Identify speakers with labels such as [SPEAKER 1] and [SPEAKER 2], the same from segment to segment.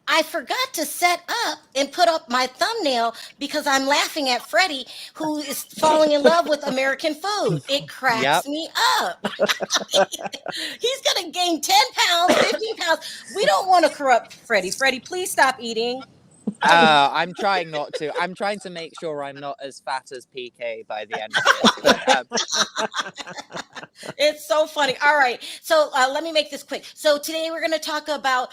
[SPEAKER 1] I forgot to set up and put up my thumbnail because I'm laughing at Freddie, who is falling in love with American food. It cracks
[SPEAKER 2] Yep.
[SPEAKER 1] me up. He's going to gain 10 pounds, 15 pounds. We don't want to corrupt Freddie. Freddie, please stop eating.
[SPEAKER 2] I'm trying not to. I'm trying to make sure I'm not as fat as PK by the end of this.
[SPEAKER 1] It's so funny. All right. So let me make this quick. So today we're going to talk about,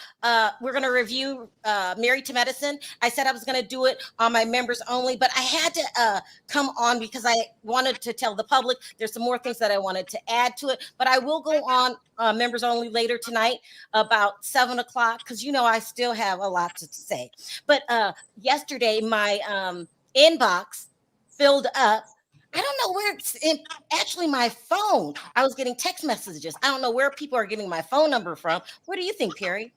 [SPEAKER 1] we're going to review Married to Medicine. I said I was going to do it on my members only, but I had to come on because I wanted to tell the public there's some more things that I wanted to add to it, but I will go on members only later tonight about 7:00 because I still have a lot to say. But yesterday my inbox filled up. I don't know where it's in, actually my phone. I was getting text messages. I don't know where people are getting my phone number from. What do you think, Perry?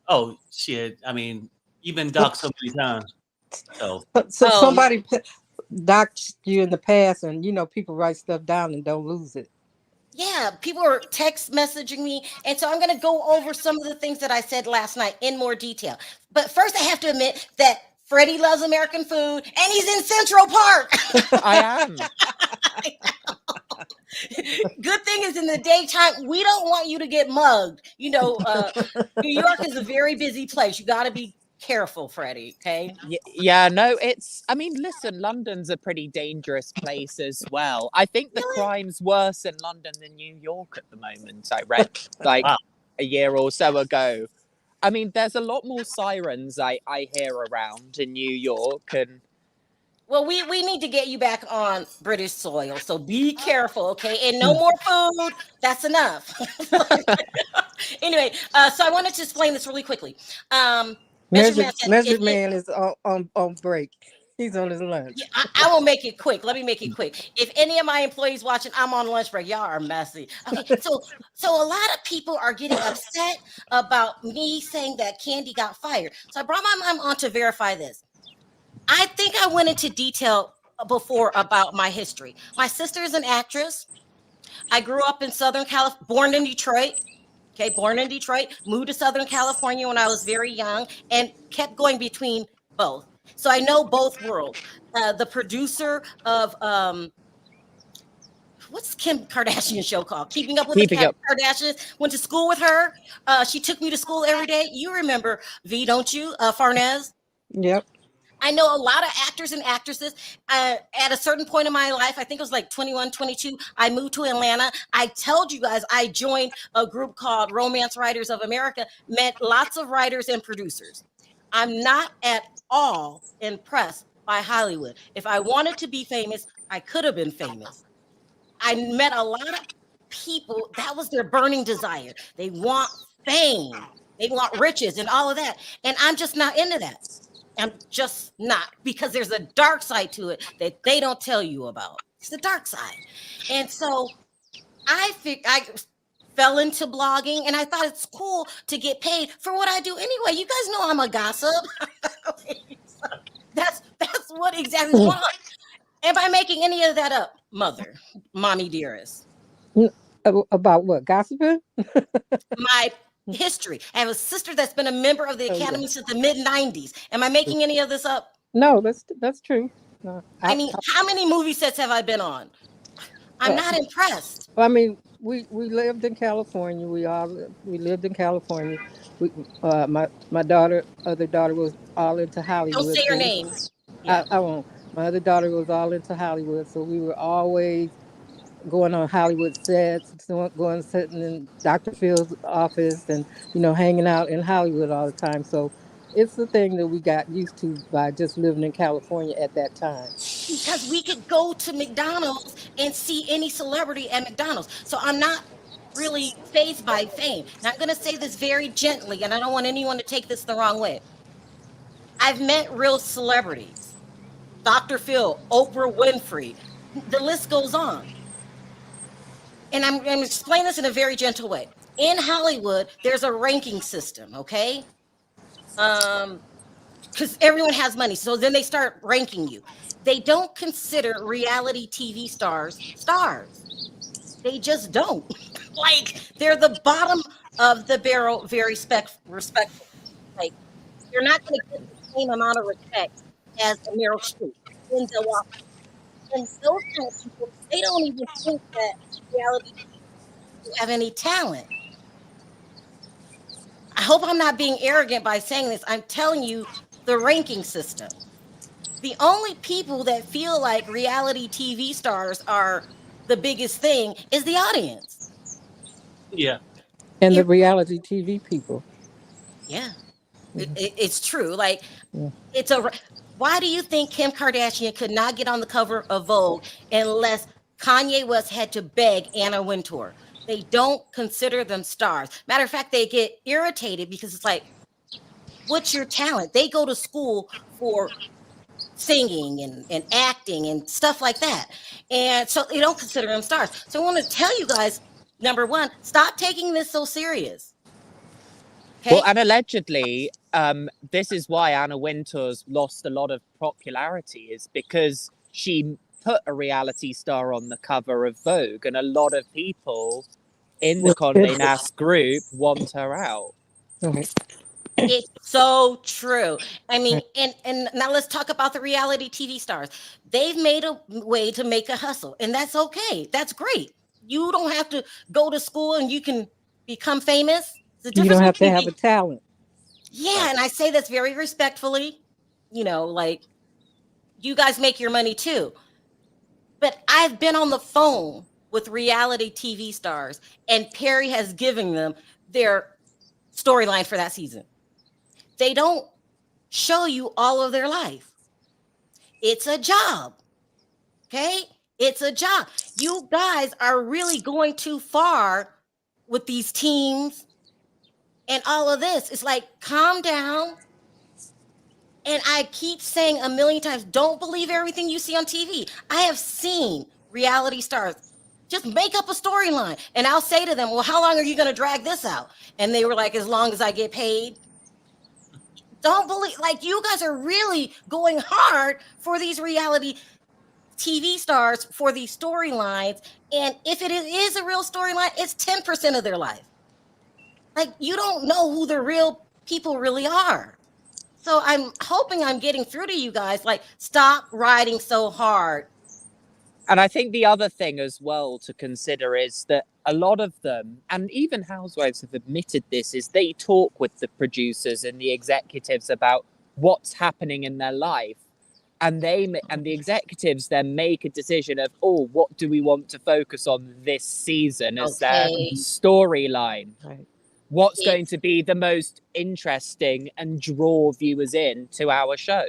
[SPEAKER 3] Oh shit! I mean, you've been doxxed so many times. So
[SPEAKER 4] somebody doxed you in the past, and people write stuff down and don't lose it.
[SPEAKER 1] Yeah, people are text messaging me. And so I'm going to go over some of the things that I said last night in more detail. But first, I have to admit that Freddie loves American food, and he's in Central Park.
[SPEAKER 2] I am.
[SPEAKER 1] Good thing is in the daytime, we don't want you to get mugged. New York is a very busy place. You got to be careful, Freddie, okay?
[SPEAKER 2] Yeah, no, listen, London's a pretty dangerous place as well. I think the crime's worse in London than New York at the moment, I read, wow, a year or so ago. I mean, there's a lot more sirens I hear around in New York. And
[SPEAKER 1] well, we need to get you back on British soil, so be careful, okay? And no more food. That's enough. Anyway, so I wanted to explain this really quickly.
[SPEAKER 4] Measured Man is on break. He's on his lunch.
[SPEAKER 1] Yeah, I will make it quick. Let me make it quick. If any of my employees watching, I'm on lunch break. Y'all are messy. Okay, so a lot of people are getting upset about me saying that Kandi got fired. So I brought my mom on to verify this. I think I went into detail before about my history. My sister is an actress. I grew up in Southern California, born in Detroit. Okay, born in Detroit, moved to Southern California when I was very young and kept going between both. So I know both worlds. The producer of what's Kim Kardashian's show called? Keeping Up with the Kardashians. Went to school with her. She took me to school every day. You remember V, don't you? Farnez?
[SPEAKER 4] Yep.
[SPEAKER 1] I know a lot of actors and actresses. At a certain point in my life, I think it was like 21, 22, I moved to Atlanta. I told you guys I joined a group called Romance Writers of America, met lots of writers and producers. I'm not at all impressed by Hollywood. If I wanted to be famous, I could have been famous. I met a lot of people. That was their burning desire. They want fame. They want riches and all of that. And I'm just not into that. I'm just not, because there's a dark side to it that they don't tell you about. It's the dark side. And so I fell into blogging, and I thought it's cool to get paid for what I do anyway. You guys know I'm a gossip. So that's what exactly is wrong. Am I making any of that up, mother, mommy dearest?
[SPEAKER 4] About what? Gossiping?
[SPEAKER 1] My history. I have a sister that's been a member of the Academy since the mid-90s. Am I making any of this up?
[SPEAKER 4] No, that's true. No,
[SPEAKER 1] I mean, how many movie sets have I been on? I'm not impressed.
[SPEAKER 4] I mean, we lived in California. We lived in California. My other daughter was all into Hollywood.
[SPEAKER 1] Don't say your name.
[SPEAKER 4] I won't. My other daughter was all into Hollywood, so we were always going on Hollywood sets, going sitting in Dr. Phil's office, and hanging out in Hollywood all the time. So it's the thing that we got used to by just living in California at that time.
[SPEAKER 1] Because we could go to McDonald's and see any celebrity at McDonald's. So I'm not really fazed by fame. Now I'm going to say this very gently, and I don't want anyone to take this the wrong way. I've met real celebrities. Dr. Phil, Oprah Winfrey, the list goes on. And I'm going to explain this in a very gentle way. In Hollywood, there's a ranking system, okay? Because everyone has money. So then they start ranking you. They don't consider reality TV stars. They just don't. Like, they're the bottom of the barrel, very respectful. Like, you're not going to get the same amount of respect as a Meryl Streep, Denzel Washington. And those kind of people, they don't even think that reality TV have any talent. I hope I'm not being arrogant by saying this. I'm telling you the ranking system. The only people that feel like reality TV stars are the biggest thing is the audience.
[SPEAKER 3] Yeah.
[SPEAKER 4] And the reality TV people.
[SPEAKER 1] Yeah. It's true. Like,
[SPEAKER 4] Yeah.
[SPEAKER 1] why do you think Kim Kardashian could not get on the cover of Vogue unless Kanye West had to beg Anna Wintour? They don't consider them stars. Matter of fact, they get irritated because it's like, what's your talent? They go to school for singing and acting and stuff like that. And so they don't consider them stars. So I want to tell you guys, number one, stop taking this so serious. Okay?
[SPEAKER 2] Well, and allegedly, this is why Anna Wintour's lost a lot of popularity, is because she put a reality star on the cover of Vogue, and a lot of people in the Condé Nast group want her out.
[SPEAKER 4] Okay.
[SPEAKER 1] It's so true. I mean, and now let's talk about the reality TV stars. They've made a way to make a hustle, and that's okay. That's great. You don't have to go to school and you can become famous.
[SPEAKER 4] You don't have to have a talent.
[SPEAKER 1] Yeah, and I say this very respectfully. You know, like, you guys make your money too. But I've been on the phone with reality TV stars, and Perry has given them their storyline for that season. They don't show you all of their life. It's a job. Okay? It's a job. You guys are really going too far with these teams and all of this. It's like, calm down. And I keep saying a million times, don't believe everything you see on TV. I have seen reality stars just make up a storyline. And I'll say to them, well, how long are you going to drag this out? And they were like, as long as I get paid. Don't believe, like, you guys are really going hard for these reality TV stars for these storylines. And if it is a real storyline, it's 10% of their life. Like, you don't know who the real people really are. So I'm hoping I'm getting through to you guys. Like, stop riding so hard.
[SPEAKER 2] And I think the other thing as well to consider is that a lot of them, and even housewives have admitted this, is they talk with the producers and the executives about what's happening in their life. And the executives then make a decision of, oh, what do we want to focus on this season as their storyline?
[SPEAKER 4] Right.
[SPEAKER 2] What's going to be the most interesting and draw viewers in to our show?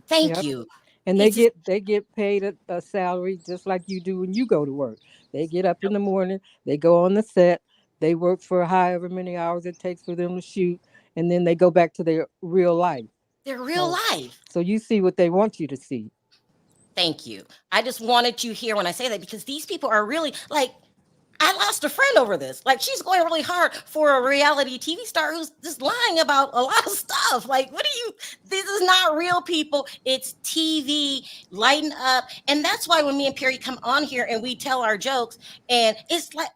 [SPEAKER 1] Thank you.
[SPEAKER 4] And they get paid a salary just like you do when you go to work. They get up in the morning, they go on the set, they work for however many hours it takes for them to shoot, and then they go back to their real life.
[SPEAKER 1] Their real life.
[SPEAKER 4] So you see what they want you to see.
[SPEAKER 1] Thank you. I just wanted you here when I say that, because these people are really, like, I lost a friend over this. Like, she's going really hard for a reality TV star who's just lying about a lot of stuff. Like, this is not real people. It's TV. Lighten up. And that's why when me and Perry come on here and we tell our jokes, and it's like,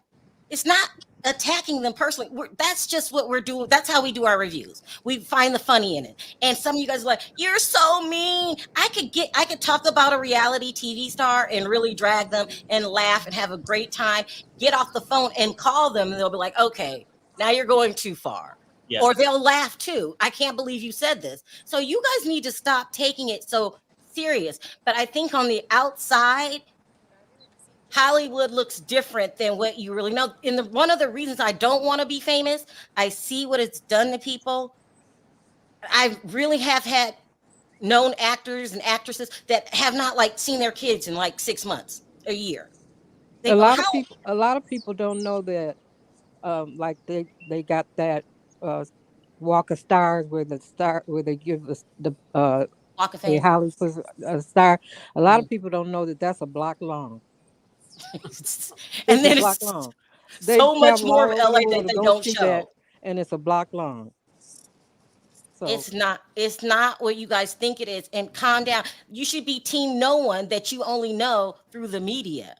[SPEAKER 1] it's not attacking them personally. That's just what we're doing. That's how we do our reviews. We find the funny in it. And some of you guys are like, you're so mean. I could talk about a reality TV star and really drag them and laugh and have a great time, get off the phone and call them, and they'll be like, okay, now you're going too far. Yeah. Or they'll laugh too. I can't believe you said this. So you guys need to stop taking it so serious. But I think on the outside, Hollywood looks different than what you really know. One of the reasons I don't want to be famous, I see what it's done to people. I really have had known actors and actresses that have not, like, seen their kids in like 6 months, a year.
[SPEAKER 4] A lot of people don't know that, like they got that Walk of Stars where they give us the
[SPEAKER 1] Walk of Fame.
[SPEAKER 4] Hollywood a star. A lot of people don't know that that's a block long.
[SPEAKER 1] And then it's long. So much more of LA that they don't show that,
[SPEAKER 4] and it's a block long. So
[SPEAKER 1] it's not what you guys think it is. And calm down. You should be team no one that you only know through the media.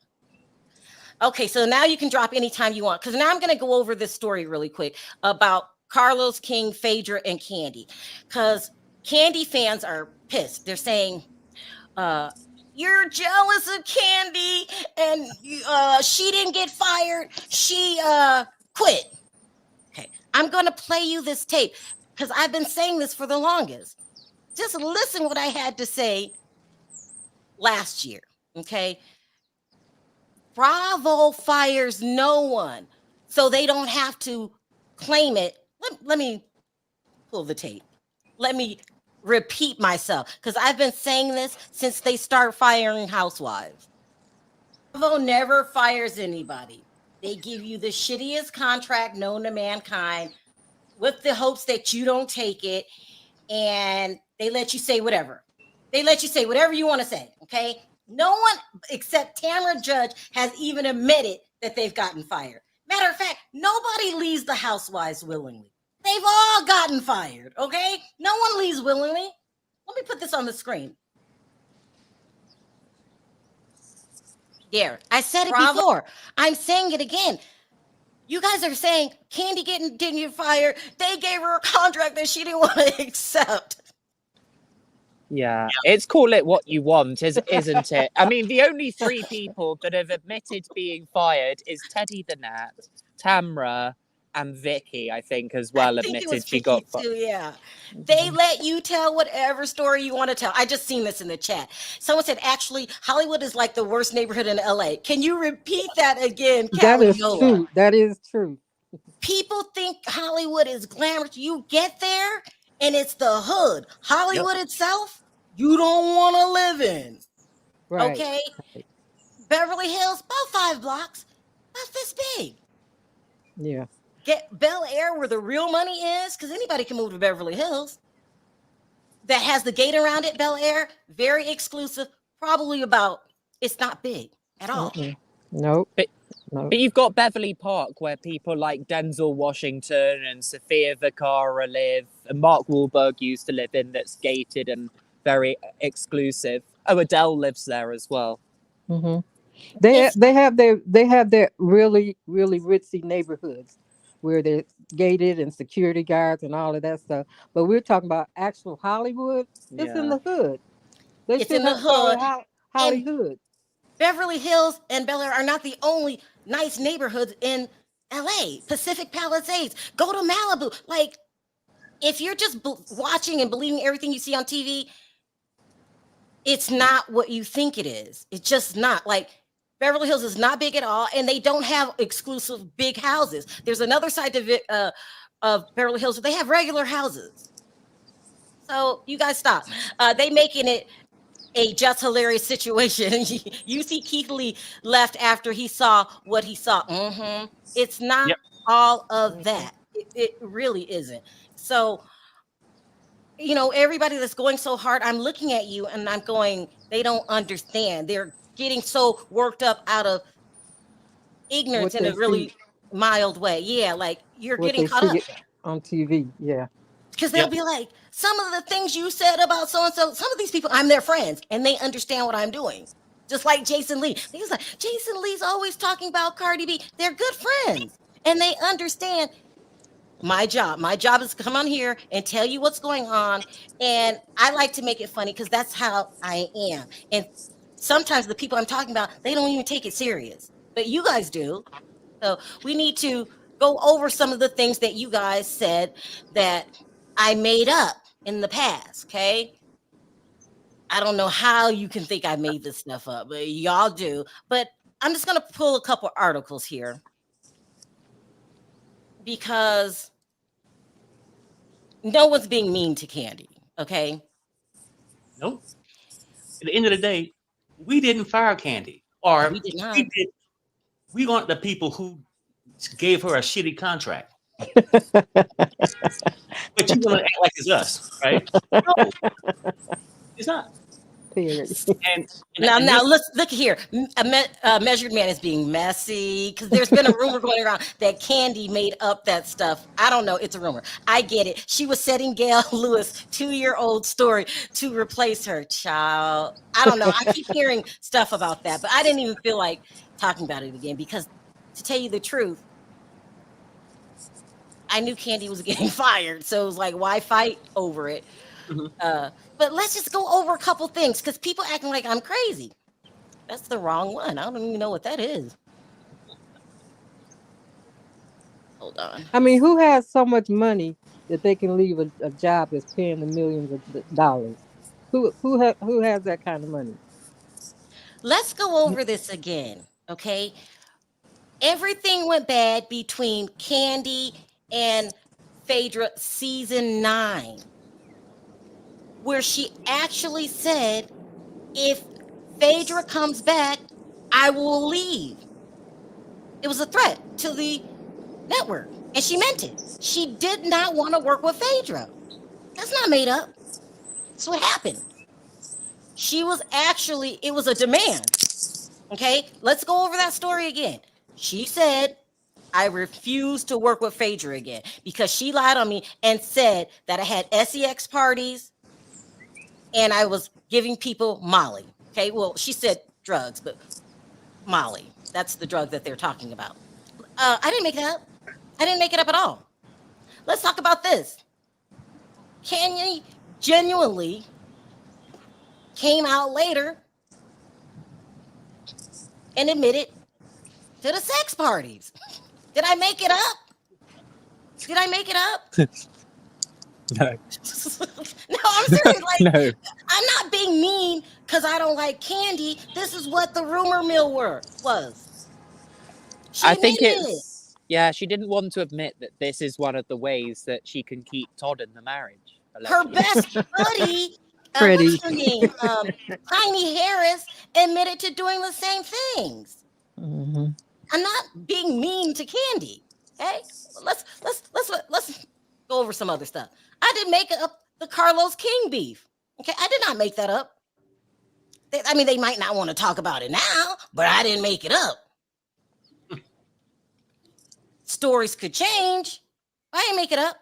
[SPEAKER 1] Okay, so now you can drop anytime you want, because now I'm going to go over this story really quick about Carlos King, Phaedra, and Kandi, because Kandi fans are pissed. They're saying, you're jealous of Kandi, and she didn't get fired. She quit. Okay, I'm gonna play you this tape because I've been saying this for the longest. Just listen what I had to say last year. Okay, Bravo fires no one, so they don't have to claim it. Let me pull the tape. Let me repeat myself because I've been saying this since they start firing housewives. Bravo never fires anybody. They give you the shittiest contract known to mankind with the hopes that you don't take it, and they let you say whatever. They let you say whatever you want to say, okay? No one except Tamara Judge has even admitted that they've gotten fired. Matter of fact, nobody leaves the housewives willingly. They've all gotten fired, okay? No one leaves willingly. Let me put this on the screen. There, I said it before. I'm saying it again. You guys are saying Kandi didn't get fired. They gave her a contract that she didn't want to accept.
[SPEAKER 2] Yeah, it's call it what you want, isn't it? I mean, the only 3 people that have admitted being fired is Teddy the Nat, Tamra, and Vicky, I think, as well, admitted she got fired.
[SPEAKER 1] Yeah. They let you tell whatever story you want to tell. I just seen this in the chat. Someone said, actually, Hollywood is like the worst neighborhood in LA. Can you repeat that again,
[SPEAKER 4] That is true. That is true.
[SPEAKER 1] People think Hollywood is glamorous. You get there, and it's the hood. Hollywood itself, you don't want to live in. Right. Okay? Beverly Hills, about 5 blocks, about this big.
[SPEAKER 4] Yeah.
[SPEAKER 1] Get Bel Air where the real money is, because anybody can move to Beverly Hills. That has the gate around it, Bel Air, very exclusive, probably about, it's not big at all.
[SPEAKER 4] Nope.
[SPEAKER 2] But you've got Beverly Park, where people like Denzel Washington and Sofia Vergara live, and Mark Wahlberg used to live in, that's gated and very exclusive. Oh, Adele lives there as well.
[SPEAKER 4] Mm-hmm. They have their really, really ritzy neighborhoods where they're gated and security guards and all of that stuff. But we're talking about actual Hollywood. It's in the hood.
[SPEAKER 1] It's in the hood.
[SPEAKER 4] Hollywood.
[SPEAKER 1] Beverly Hills and Bel Air are not the only nice neighborhoods in LA. Pacific Palisades. Go to Malibu. Like, if you're just watching and believing everything you see on TV, it's not what you think it is. It's just not. Like, Beverly Hills is not big at all, and they don't have exclusive big houses. There's another side of Beverly Hills where they have regular houses. So you guys stop. They making it a just hilarious situation. You see Keith Lee left after he saw what he saw. It's not all of that. It really isn't. So, you know, everybody that's going so hard, I'm looking at you and I'm going, they don't understand. They're getting so worked up out of ignorance in a really mild way. Yeah, like you're getting caught up
[SPEAKER 4] on TV. Yeah.
[SPEAKER 1] Because they'll be like, some of the things you said about so-and-so, some of these people, I'm their friends, and they understand what I'm doing. Just like Jason Lee. He's like, Jason Lee's always talking about Cardi B. They're good friends, and they understand my job. My job is to come on here and tell you what's going on, and I like to make it funny because that's how I am. And sometimes the people I'm talking about, they don't even take it serious, but you guys do. So we need to go over some of the things that you guys said that I made up in the past, okay? I don't know how you can think I made this stuff up, but y'all do. But I'm just going to pull a couple articles here because no one's being mean to Kandi, okay?
[SPEAKER 3] Nope. At the end of the day, we didn't fire Kandi. Or
[SPEAKER 1] we did not.
[SPEAKER 3] We aren't the people who gave her a shitty contract. But you want to act like it's us, right? No, it's not. And
[SPEAKER 1] now let's look here. Measured Man is being messy because there's been a rumor going around that Kandi made up that stuff. I don't know. It's a rumor. I get it. She was setting Gail Lewis' 2-year-old story to replace her child. I don't know. I keep hearing stuff about that, but I didn't even feel like talking about it again because, to tell you the truth, I knew Kandi was getting fired, so it was like, why fight over it? But let's just go over a couple things because people acting like I'm crazy. That's the wrong one. I don't even know what that is. Hold on.
[SPEAKER 4] I mean, who has so much money that they can leave a job that's paying them millions of dollars? Who has that kind of money?
[SPEAKER 1] Let's go over this again, okay? Everything went bad between Kandi and Phaedra season 9, where she actually said, if Phaedra comes back, I will leave. It was a threat to the network, and she meant it. She did not want to work with Phaedra. That's not made up. That's what happened. She was actually, it was a demand. Okay, let's go over that story again. She said, I refuse to work with Phaedra again because she lied on me and said that I had sex parties and I was giving people Molly. Okay, well, she said drugs, but Molly, that's the drug that they're talking about. I didn't make that up. I didn't make it up at all. Let's talk about this. Kandi genuinely came out later and admitted to the sex parties. Did I make it up? Did I make it up?
[SPEAKER 2] No.
[SPEAKER 1] No, I'm serious. Like,
[SPEAKER 2] No.
[SPEAKER 1] I'm not being mean because I don't like Kandi. This is what the rumor mill was. She
[SPEAKER 2] I think
[SPEAKER 1] admitted
[SPEAKER 2] it's, yeah, she didn't want to admit that this is one of the ways that she can keep Todd in the marriage.
[SPEAKER 1] Her
[SPEAKER 2] allegedly.
[SPEAKER 1] best buddy,
[SPEAKER 4] Freddie.
[SPEAKER 1] what's her name? Tiny Harris admitted to doing the same things.
[SPEAKER 4] Mm-hmm.
[SPEAKER 1] I'm not being mean to Kandi. Okay, let's go over some other stuff. I didn't make up the Carlos King beef. Okay, I did not make that up. I mean, they might not want to talk about it now, but I didn't make it up. Stories could change. I didn't make it up.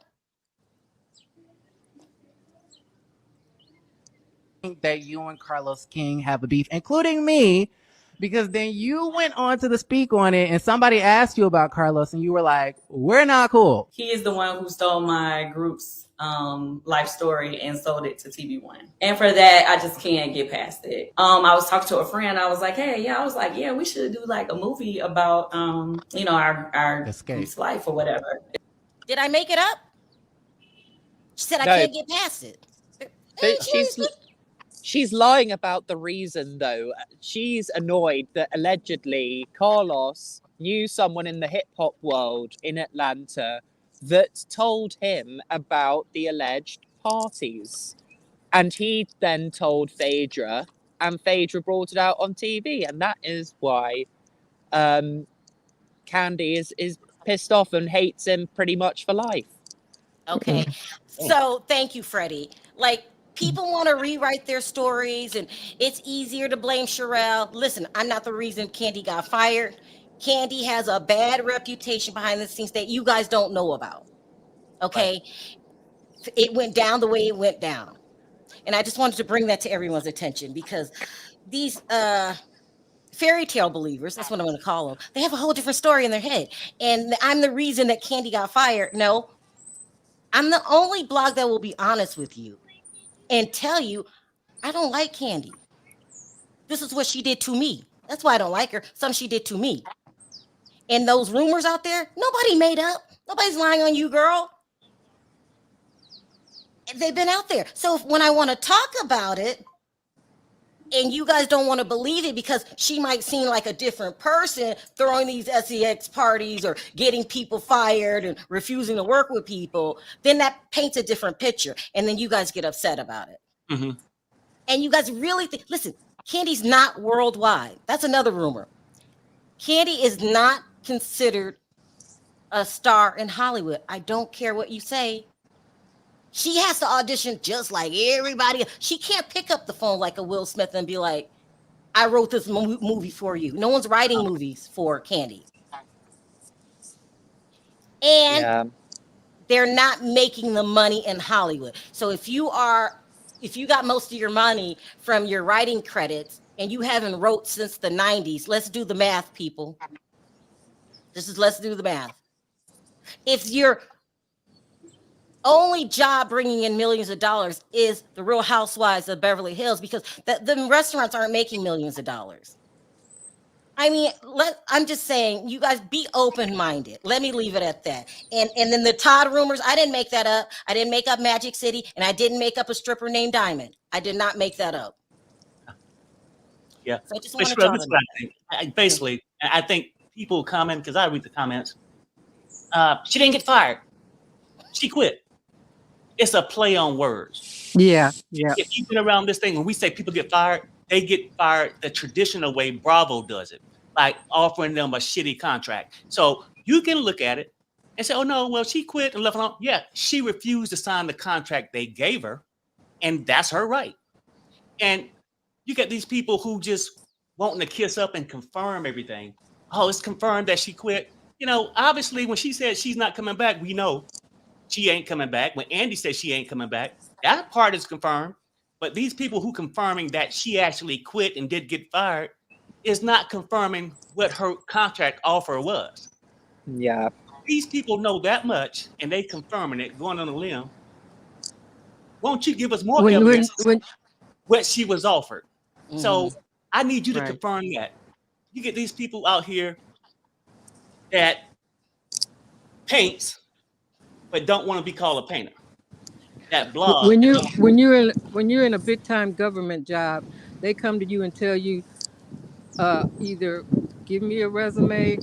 [SPEAKER 5] That you and Carlos King have a beef, including me, because then you went on to the speak on it and somebody asked you about Carlos and you were like, we're not cool.
[SPEAKER 6] He is the one who stole my group's life story and sold it to TV1. And for that, I just can't get past it. I was talking to a friend. I was like, hey, we should do like a movie about, our group's life or whatever.
[SPEAKER 1] Did I make it up? She said, I
[SPEAKER 2] No.
[SPEAKER 1] can't get past it.
[SPEAKER 2] But she's lying about the reason, though. She's annoyed that allegedly Carlos knew someone in the hip hop world in Atlanta that told him about the alleged parties. And he then told Phaedra, and Phaedra brought it out on TV. And that is why Kandi is pissed off and hates him pretty much for life.
[SPEAKER 1] Okay. So thank you, Freddie. Like, people want to rewrite their stories and it's easier to blame Sharrell. Listen, I'm not the reason Kandi got fired. Kandi has a bad reputation behind the scenes that you guys don't know about. Okay. Right. It went down the way it went down. And I just wanted to bring that to everyone's attention because these fairy tale believers, that's what I'm going to call them, they have a whole different story in their head. And I'm the reason that Kandi got fired. No, I'm the only blog that will be honest with you and tell you, I don't like Kandi. This is what she did to me. That's why I don't like her. Something she did to me. And those rumors out there, nobody made up. Nobody's lying on you, girl. They've been out there. So when I want to talk about it, and you guys don't want to believe it because she might seem like a different person throwing these sex parties or getting people fired and refusing to work with people, then that paints a different picture. And then you guys get upset about it. Mm-hmm. And you guys really think, listen, Kandi's not worldwide. That's another rumor. Kandi is not considered a star in Hollywood. I don't care what you say. She has to audition just like everybody else. She can't pick up the phone like a Will Smith and be like, I wrote this movie for you. No one's writing movies for Kandi. And they're not making the money in Hollywood. So if you got most of your money from your writing credits and you haven't wrote since the 90s, let's do the math, people. Let's do the math. If you're only job bringing in millions of dollars is the Real Housewives of Beverly Hills, because the restaurants aren't making millions of dollars. I mean, I'm just saying, you guys be open-minded. Let me leave it at that. And then the Todd rumors, I didn't make that up. I didn't make up Magic City, and I didn't make up a stripper named Diamond. I did not make that up.
[SPEAKER 3] Yeah.
[SPEAKER 1] So I just
[SPEAKER 3] But
[SPEAKER 1] want to
[SPEAKER 3] Sharrell, this is what I think. Basically, I think people comment, because I read the comments. She didn't get fired. She quit. It's a play on words.
[SPEAKER 4] Yeah.
[SPEAKER 3] If you've been around this thing, when we say people get fired, they get fired the traditional way Bravo does it, like offering them a shitty contract. So you can look at it and say, oh, no, well, she quit and left alone. Yeah, she refused to sign the contract they gave her, and that's her right. And you get these people who just wanting to kiss up and confirm everything. Oh, it's confirmed that she quit. You know, obviously, when she said she's not coming back, we know she ain't coming back. When Andy said she ain't coming back, that part is confirmed. But these people who confirming that she actually quit and did get fired is not confirming what her contract offer was.
[SPEAKER 2] Yeah.
[SPEAKER 3] These people know that much, and they confirming it, going on a limb. Won't you give us more evidence what she was offered? Mm-hmm. So I need you to confirm that. You get these people out here that paints, but don't want to be called a painter. That blog.
[SPEAKER 4] When you're in a big time government job, they come to you and tell you, either give me a resume,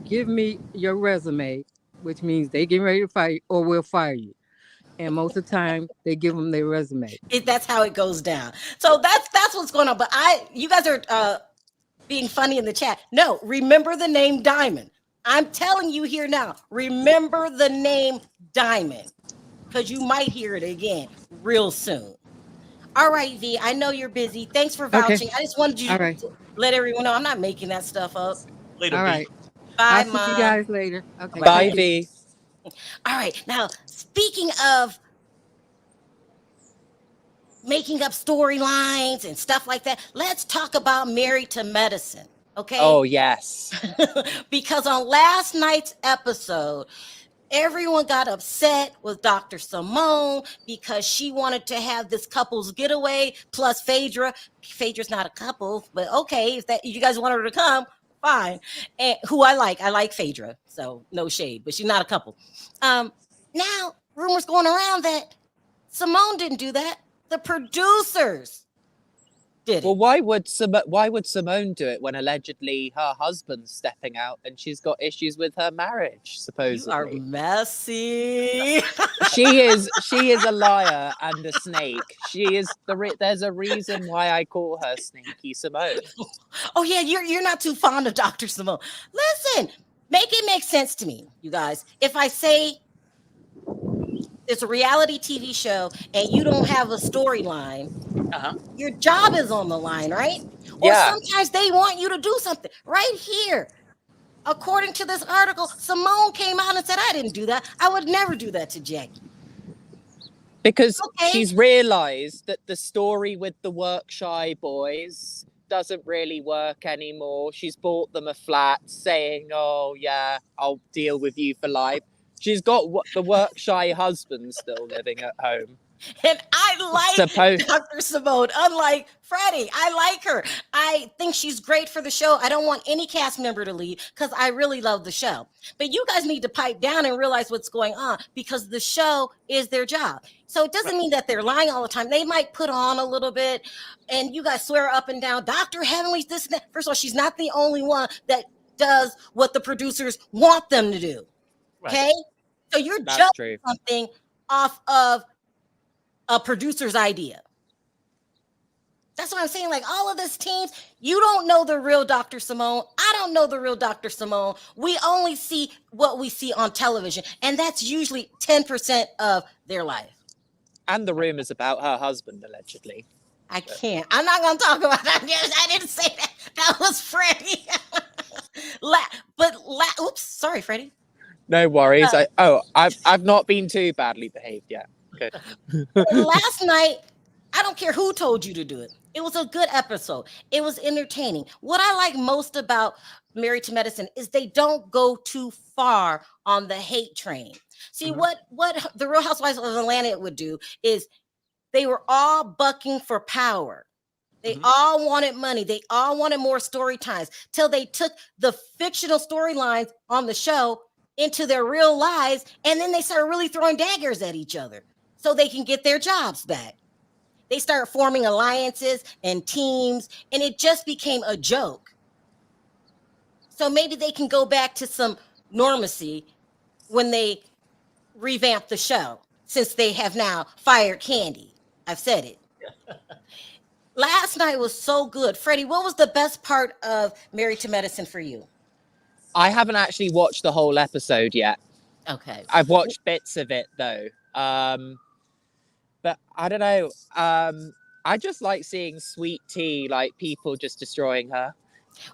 [SPEAKER 4] give me your resume, which means they get ready to fire you, or we'll fire you. And most of the time, they give them their resume.
[SPEAKER 1] That's how it goes down. So that's what's going on. But you guys are being funny in the chat. No, remember the name Diamond. I'm telling you here now. Remember the name Diamond, because you might hear it again real soon. All right, V, I know you're busy. Thanks for vouching. I just wanted you to let everyone know I'm not making that stuff up.
[SPEAKER 3] Later,
[SPEAKER 4] all right.
[SPEAKER 1] Bye,
[SPEAKER 4] I'll
[SPEAKER 1] Mom.
[SPEAKER 4] see you guys later. Okay.
[SPEAKER 2] Bye, V.
[SPEAKER 1] All right. Now, speaking of making up storylines and stuff like that, let's talk about Married to Medicine. Okay.
[SPEAKER 2] Oh, yes.
[SPEAKER 1] Because on last night's episode, everyone got upset with Dr. Simone because she wanted to have this couple's getaway plus Phaedra. Phaedra's not a couple, but okay, if you guys want her to come, fine. And who I like Phaedra, so no shade, but she's not a couple. Now rumors going around that Simone didn't do that. The producers did it.
[SPEAKER 2] Well, why would Simone do it when allegedly her husband's stepping out and she's got issues with her marriage? Supposedly,
[SPEAKER 1] you are messy.
[SPEAKER 2] She is a liar and a snake. She is there's a reason why I call her Sneaky Simone.
[SPEAKER 1] Oh yeah, you're not too fond of Dr. Simone. Listen, make it make sense to me, you guys. If I say it's a reality TV show and you don't have a storyline, your job is on the line, right? Or sometimes they want you to do something. Right here, according to this article, Simone came out and said, I didn't do that. I would never do that to Jackie.
[SPEAKER 2] Because she's realized that the story with the work shy boys doesn't really work anymore. She's bought them a flat saying, oh yeah, I'll deal with you for life. She's got the work shy husband still living at home.
[SPEAKER 1] And I like Dr. Simone, unlike Freddie. I like her. I think she's great for the show. I don't want any cast member to leave because I really love the show. But you guys need to pipe down and realize what's going on, because the show is their job. So it doesn't mean that they're lying all the time. They might put on a little bit, and you guys swear up and down, Dr. Heavenly's this and that. First of all, she's not the only one that does what the producers want them to do. Okay? So you're judging something off of a producer's idea. That's what I'm saying. Like, all of this teams, you don't know the real Dr. Simone. I don't know the real Dr. Simone. We only see what we see on television, and that's usually 10% of their life.
[SPEAKER 2] And the rumors about her husband, allegedly.
[SPEAKER 1] I can't. I'm not going to talk about that. I didn't say that. That was Freddie. Oops, sorry, Freddie.
[SPEAKER 2] No worries. I've not been too badly behaved yet. Okay.
[SPEAKER 1] Last night, I don't care who told you to do it. It was a good episode. It was entertaining. What I like most about Married to Medicine is they don't go too far on the hate train. See, what the Real Housewives of Atlanta would do is they were all bucking for power. They all wanted money. They all wanted more story times till they took the fictional storylines on the show into their real lives, and then they started really throwing daggers at each other so they can get their jobs back. They started forming alliances and teams, and it just became a joke. So maybe they can go back to some normalcy when they revamp the show, since they have now fired Kandi. I've said it. Last night was so good. Freddie, what was the best part of Married to Medicine for you?
[SPEAKER 2] I haven't actually watched the whole episode yet.
[SPEAKER 1] Okay.
[SPEAKER 2] I've watched bits of it though. But I don't know. I just like seeing Sweet Tea, like people just destroying her.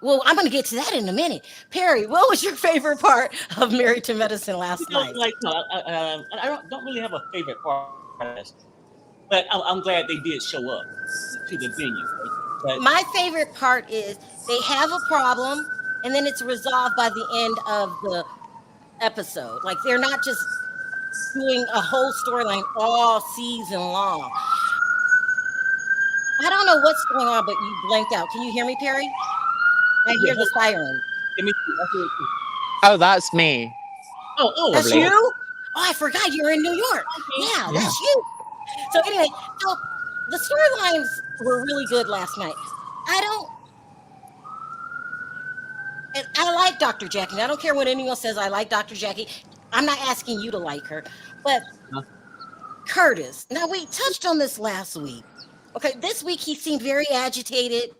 [SPEAKER 1] Well, I'm going to get to that in a minute. Perry, what was your favorite part of Married to Medicine last night?
[SPEAKER 3] Like, no, I don't really have a favorite part of this, but I'm glad they did show up to the venue. But
[SPEAKER 1] my favorite part is they have a problem, and then it's resolved by the end of the episode. Like, they're not just doing a whole storyline all season long. I don't know what's going on, but you blanked out. Can you hear me, Perry? I hear the siren.
[SPEAKER 3] Let me see. I hear it too.
[SPEAKER 2] Oh, that's me.
[SPEAKER 3] Oh,
[SPEAKER 1] That's
[SPEAKER 2] Probably.
[SPEAKER 1] you? Oh, I forgot you're in New York. Yeah, that's you. So anyway, so the storylines were really good last night. And I like Dr. Jackie. I don't care what anyone says. I like Dr. Jackie. I'm not asking you to like her, but Curtis. Now, we touched on this last week. Okay, this week he seemed very agitated,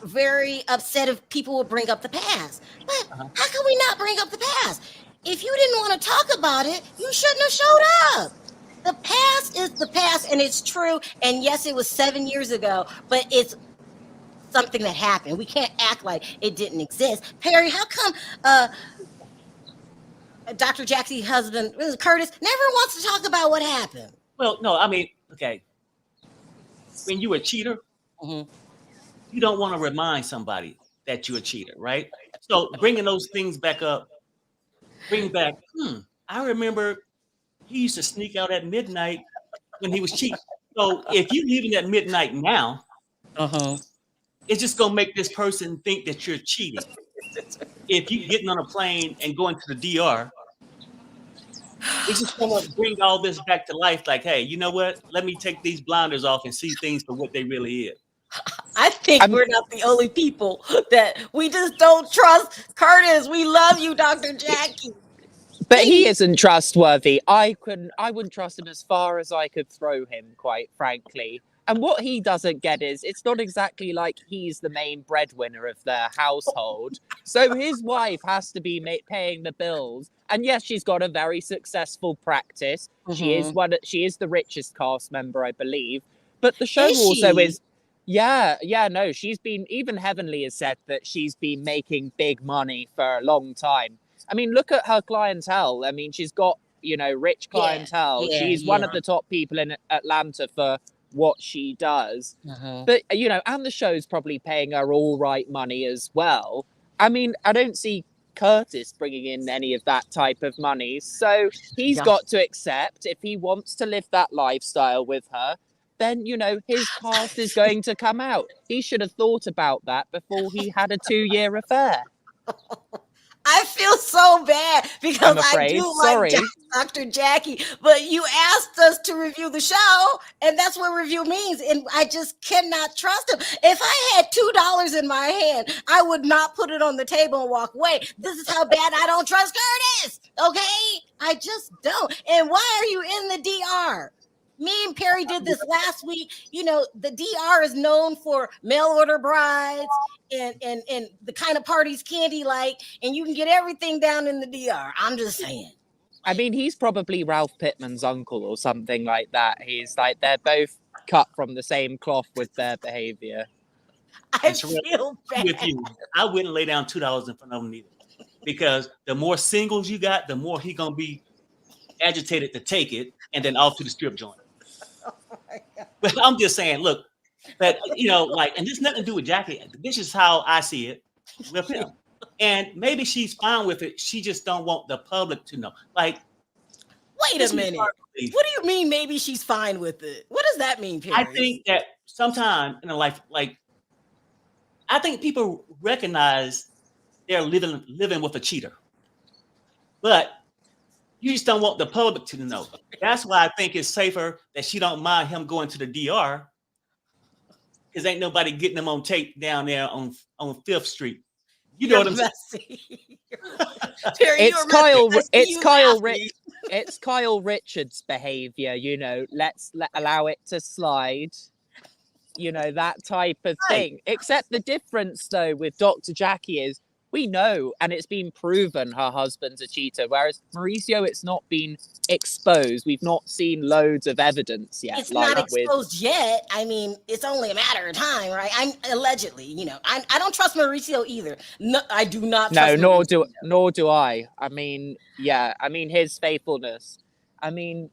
[SPEAKER 1] very upset if people would bring up the past. But how can we not bring up the past? If you didn't want to talk about it, you shouldn't have showed up. The past is the past, and it's true. And yes, it was 7 years ago, but it's something that happened. We can't act like it didn't exist. Perry, how come Dr. Jackie's husband, Curtis, never wants to talk about what happened?
[SPEAKER 3] Well, no, I mean, okay. When you're a cheater, you don't want to remind somebody that you're a cheater, right? So bringing those things back up, I remember he used to sneak out at midnight when he was cheating. So if you're leaving at midnight now, it's just going to make this person think that you're cheating. If you're getting on a plane and going to the DR, it's just going to bring all this back to life. Like, hey, you know what? Let me take these blinders off and see things for what they really is.
[SPEAKER 1] I think we're not the only people that we just don't trust. Curtis, we love you, Dr. Jackie.
[SPEAKER 2] But he isn't trustworthy. I wouldn't trust him as far as I could throw him, quite frankly. And what he doesn't get is it's not exactly like he's the main breadwinner of their household. So his wife has to be paying the bills. And yes, she's got a very successful practice. She is the richest cast member, I believe. But the show is no, she's been, even Heavenly has said that she's been making big money for a long time. I mean, look at her clientele. I mean, she's got, rich clientele. She's one of the top people in Atlanta for what she does. But, and the show's probably paying her all right money as well. I mean, I don't see Curtis bringing in any of that type of money. So he's got to accept, if he wants to live that lifestyle with her, then, his cast is going to come out. He should have thought about that before he had a 2-year affair.
[SPEAKER 1] I feel so bad because I do like Dr. Jackie, but you asked us to review the show, and that's what review means, and I just cannot trust him. If I had $2 in my hand, I would not put it on the table and walk away. This is how bad I don't trust Curtis, okay? I just don't. And why are you in the DR? Me and Perry did this last week. The DR is known for mail order brides and the kind of parties Kandi like, and you can get everything down in the DR. I'm just saying.
[SPEAKER 2] I mean, he's probably Ralph Pittman's uncle or something like that. He's like, they're both cut from the same cloth with their behavior.
[SPEAKER 1] I feel bad.
[SPEAKER 3] With you, I wouldn't lay down $2 in front of him either, because the more singles you got, the more he gonna be agitated to take it, and then off to the strip joint. But I'm just saying, look, But like, and this nothing to do with Jackie. This is how I see it with him. And maybe she's fine with it. She just don't want the public to know. Like,
[SPEAKER 1] wait a minute. What do you mean? Maybe she's fine with it. What does that mean, Perry?
[SPEAKER 3] I think that sometime in a life, like, I think people recognize they're living with a cheater, but you just don't want the public to know. That's why I think it's safer that she don't mind him going to the DR, because ain't nobody getting him on tape down there on 5th Street. You know what I'm saying?
[SPEAKER 1] Terry,
[SPEAKER 2] it's Kyle Richards' behavior. Let's allow it to slide. That type of thing. Except the difference, though, with Dr. Jackie is we know, and it's been proven her husband's a cheater, whereas Mauricio, it's not been exposed. We've not seen loads of evidence yet.
[SPEAKER 1] It's not exposed yet. I mean, it's only a matter of time, right? I'm allegedly, I don't trust Mauricio either. No, I do not trust
[SPEAKER 2] nor do I. I mean, his faithfulness. I mean,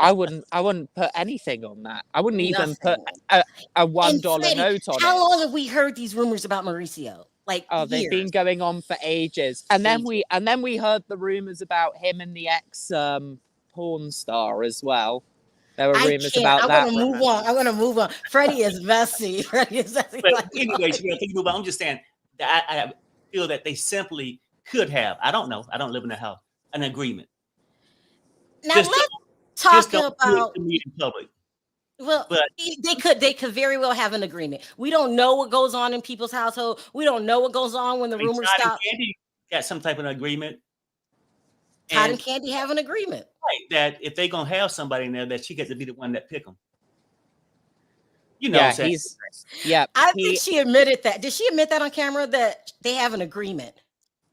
[SPEAKER 2] I wouldn't put anything on that. I wouldn't even put a $1 note on it.
[SPEAKER 1] How long have we heard these rumors about Mauricio? Like,
[SPEAKER 2] they've been going on for ages. And then we heard the rumors about him and the ex porn star as well. There were rumors about that.
[SPEAKER 1] I'm gonna move on. Freddie is messy.
[SPEAKER 3] But anyways, move on. I'm just saying that I feel that they simply could have. I don't know. I don't live in the house. An agreement.
[SPEAKER 1] Now let's talk about
[SPEAKER 3] to me in public.
[SPEAKER 1] Well, but they could very well have an agreement. We don't know what goes on in people's household. We don't know what goes on when the rumors stop.
[SPEAKER 3] Kandi got some type of agreement.
[SPEAKER 1] Todd and Kandi have an agreement,
[SPEAKER 3] right? That if they're gonna have somebody in there, that she gets to be the one that pick them.
[SPEAKER 2] I think
[SPEAKER 1] she admitted that. Did she admit that on camera that they have an agreement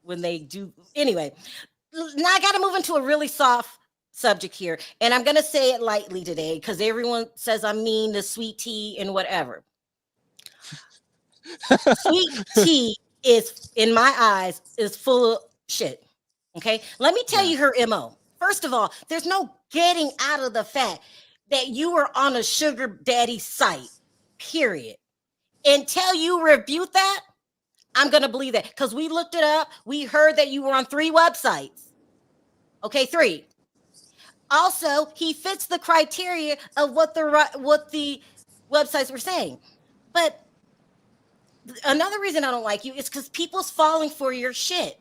[SPEAKER 1] when they do? Anyway, now I got to move into a really soft subject here, and I'm gonna say it lightly today because everyone says I'm mean to Sweet Tea and whatever. Sweet Tea is, in my eyes, is full of shit. Okay, let me tell you her MO. First of all, there's no getting out of the fact that you were on a sugar daddy site, period. Until you refute that, I'm gonna believe that because we looked it up. We heard that you were on 3 websites. Okay, 3. Also, he fits the criteria of what the websites were saying. But another reason I don't like you is because people's falling for your shit.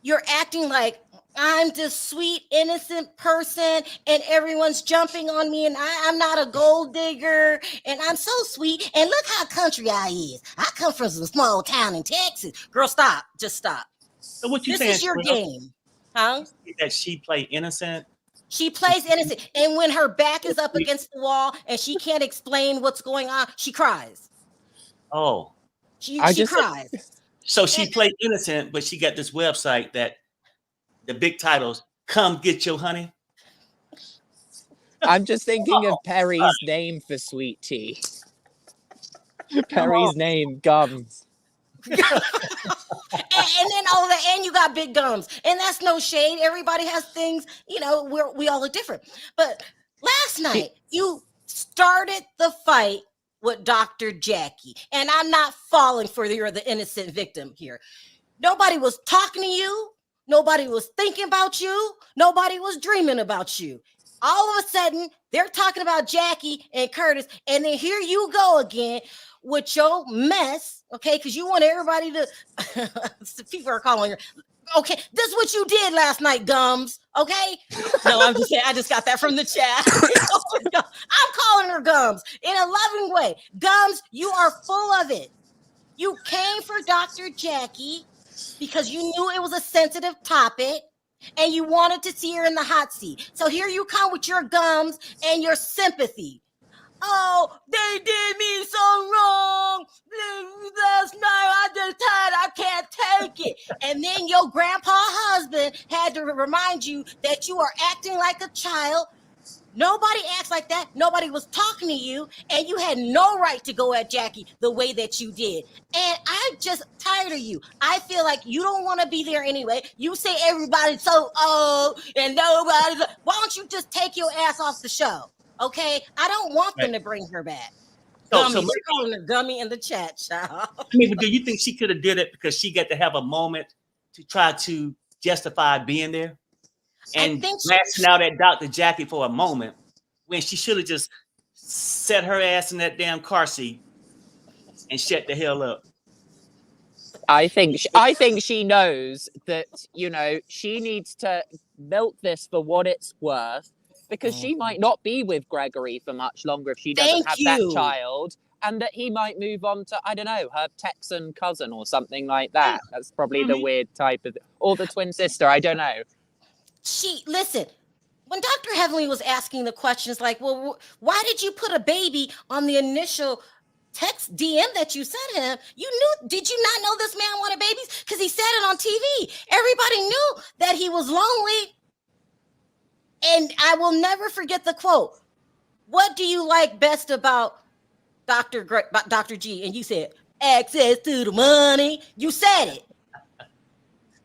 [SPEAKER 1] You're acting like I'm this sweet, innocent person and everyone's jumping on me and I'm not a gold digger and I'm so sweet. And look how country I is. I come from some small town in Texas. Girl, stop. Just stop.
[SPEAKER 3] So what you
[SPEAKER 1] this
[SPEAKER 3] saying?
[SPEAKER 1] Is your game. Huh?
[SPEAKER 3] That she play innocent?
[SPEAKER 1] She plays innocent. And when her back is up against the wall and she can't explain what's going on, she cries.
[SPEAKER 3] Oh.
[SPEAKER 1] She cries.
[SPEAKER 3] So she played innocent, but she got this website that the big titles, come get your honey.
[SPEAKER 2] I'm just thinking of Perry's name for Sweet Tea. Perry's name, Gums.
[SPEAKER 1] and then and you got big gums, and that's no shade. Everybody has things, we all look different. But last night you started the fight with Dr. Jackie, and I'm not falling for you're the innocent victim here. Nobody was talking to you. Nobody was thinking about you. Nobody was dreaming about you. All of a sudden, they're talking about Jackie and Curtis, and then here you go again with your mess, okay? Because you want everybody to, people are calling her, okay, this is what you did last night, Gums, okay? No, I'm just saying, I just got that from the chat. I'm calling her Gums in a loving way. Gums, you are full of it. You came for Dr. Jackie because you knew it was a sensitive topic and you wanted to see her in the hot seat. So here you come with your gums and your sympathy. Oh, they did me so wrong. Last night I just tired. I can't take it. And then your grandpa husband had to remind you that you are acting like a child. Nobody acts like that. Nobody was talking to you, and you had no right to go at Jackie the way that you did. And I'm just tired of you. I feel like you don't want to be there anyway. You say everybody's so old and nobody's. Why don't you just take your ass off the show? Okay, I don't want them to bring her back. Gummy.
[SPEAKER 3] so
[SPEAKER 1] They're calling her Gummy in the chat, child.
[SPEAKER 3] I mean, but do you think she could have did it because she got to have a moment to try to justify being there and lasting out at Dr. Jackie for a moment when she should have just set her ass in that damn car seat and shut the hell up?
[SPEAKER 2] I think she knows that, you know, she needs to milk this for what it's worth, because she might not be with Gregory for much longer if she doesn't have that child, and that he might move on to, I don't know, her Texan cousin or something like that. That's probably the weird type of, or the twin sister. I don't know.
[SPEAKER 1] Listen, when Dr. Heavenly was asking the questions like, well, why did you put a baby on the initial text DM that you sent him? Did you not know this man wanted babies? Because he said it on TV. Everybody knew that he was lonely. And I will never forget the quote. What do you like best about Dr. G? And you said, access to the money. You said it.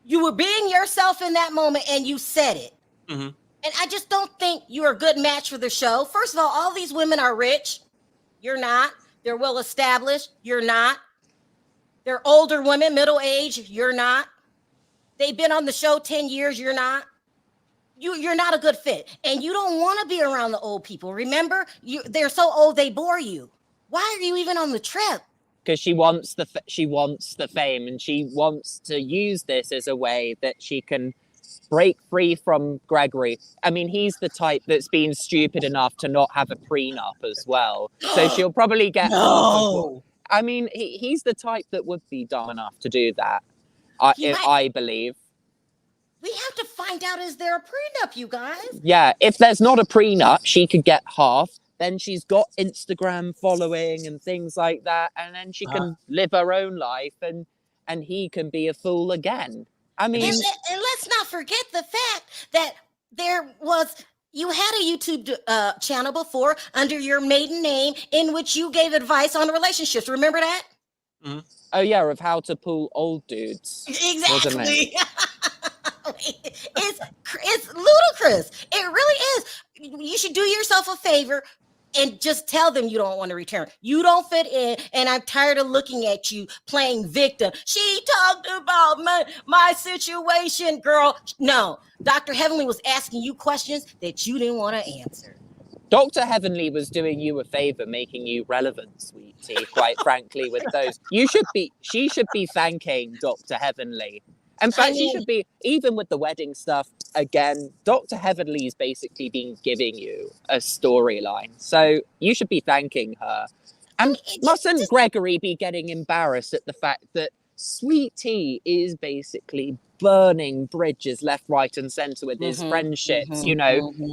[SPEAKER 1] You were being yourself in that moment and you said it. Mm-hmm. And I just don't think you're a good match for the show. First of all these women are rich. You're not. They're well established. You're not. They're older women, middle age. You're not. They've been on the show 10 years. You're not. You're not a good fit. And you don't want to be around the old people. Remember, they're so old they bore you. Why are you even on the trip?
[SPEAKER 2] Because she wants the fame, and she wants to use this as a way that she can break free from Gregory. I mean, he's the type that's been stupid enough to not have a prenup as well. So she'll probably get
[SPEAKER 1] no.
[SPEAKER 2] I mean, he's the type that would be dumb enough to do that. I believe.
[SPEAKER 1] We have to find out, is there a prenup, you guys?
[SPEAKER 2] Yeah, if there's not a prenup, she could get half. Then she's got Instagram following and things like that. And then she can live her own life, and he can be a fool again. I mean... And
[SPEAKER 1] let's not forget the fact that you had a YouTube channel before under your maiden name in which you gave advice on relationships. Remember that?
[SPEAKER 2] Mm-hmm. Oh, yeah, of how to pull old dudes.
[SPEAKER 1] Exactly. It's ludicrous. It really is. You should do yourself a favor and just tell them you don't want to return. You don't fit in, and I'm tired of looking at you playing victim. She talked about my situation, girl. No, Dr. Heavenly was asking you questions that you didn't want to answer.
[SPEAKER 2] Dr. Heavenly was doing you a favor, making you relevant, sweetie, quite frankly, with those. She should be thanking Dr. Heavenly. In fact, she should be, even with the wedding stuff, again, Dr. Heavenly's basically been giving you a storyline. So you should be thanking her. And mustn't Gregory be getting embarrassed at the fact that Sweet Tea is basically burning bridges left, right, and centre with his friendships,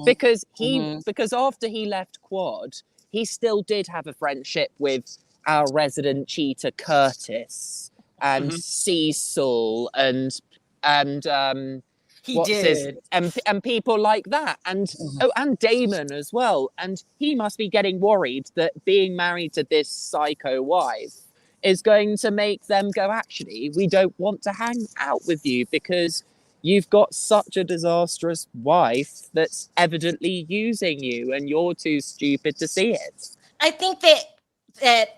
[SPEAKER 2] because after he left Quad, he still did have a friendship with our resident cheater Curtis and Cecil and people like that, and Damon as well. And he must be getting worried that being married to this psycho wife is going to make them go, actually, we don't want to hang out with you because you've got such a disastrous wife that's evidently using you and you're too stupid to see it.
[SPEAKER 1] I think that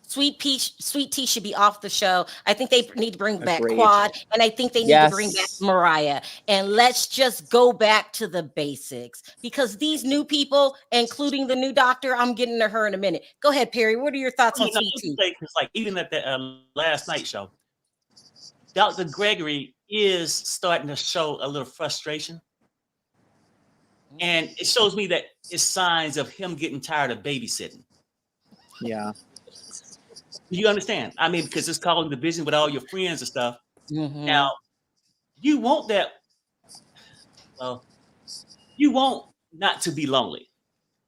[SPEAKER 1] Sweet Tea should be off the show. I think they need to bring back Quad, and I think they need to bring back Mariah. And let's just go back to the basics, because these new people, including the new doctor, I'm getting to her in a minute. Go ahead, Perry. What are your thoughts on Sweet Tea?
[SPEAKER 3] It's like even at the last night show, Dr. Gregory is starting to show a little frustration. And it shows me that it's signs of him getting tired of babysitting.
[SPEAKER 2] Yeah.
[SPEAKER 3] You understand? I mean, because it's causing division with all your friends and stuff. Now, you want that. Well, you want not to be lonely,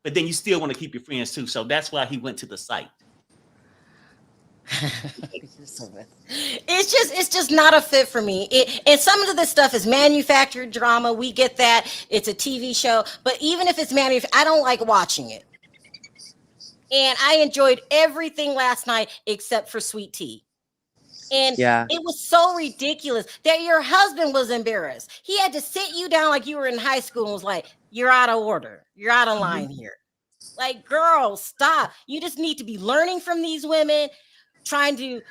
[SPEAKER 3] but then you still want to keep your friends too. So that's why he went to the site.
[SPEAKER 1] It's just not a fit for me. And some of this stuff is manufactured drama. We get that. It's a TV show. But even if it's manufactured, I don't like watching it. And I enjoyed everything last night except for Sweet Tea. And it was so ridiculous that your husband was embarrassed. He had to sit you down like you were in high school and was like, you're out of order. You're out of line here. Like, girl, stop. You just need to be learning from these women, trying to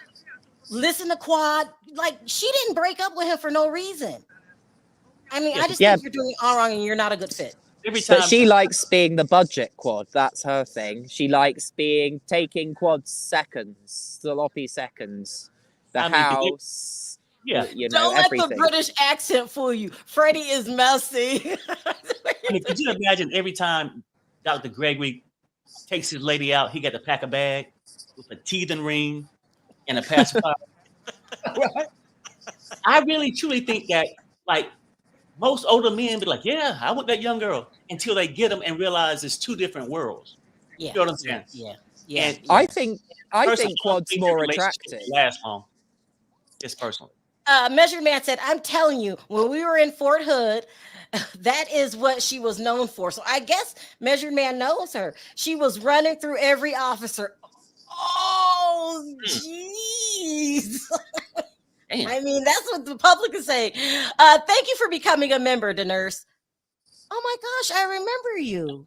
[SPEAKER 1] listen to Quad. Like, she didn't break up with him for no reason. I mean, I just think you're doing it all wrong and you're not a good fit.
[SPEAKER 2] But she likes being the budget Quad. That's her thing. She likes taking Quad seconds, sloppy seconds. House. You know,
[SPEAKER 1] don't let
[SPEAKER 2] everything.
[SPEAKER 1] the British accent fool you. Freddie is messy.
[SPEAKER 3] Could you imagine every time Dr. Gregory takes his lady out, he got to pack a bag with a teething ring and a pacifier? Right? I really truly think that, like, most older men be like, yeah, I want that young girl, until they get them and realize it's two different worlds.
[SPEAKER 1] Yeah.
[SPEAKER 3] You know what I'm saying?
[SPEAKER 1] Yeah.
[SPEAKER 3] And
[SPEAKER 2] I think Quad's more attractive.
[SPEAKER 3] Last long. Just personally.
[SPEAKER 1] Measured Man said, I'm telling you, when we were in Fort Hood, that is what she was known for. So I guess Measured Man knows her. She was running through every officer. Oh, jeez. I mean, that's what the public is saying. Thank you for becoming a member, Denurse. Oh my gosh, I remember you.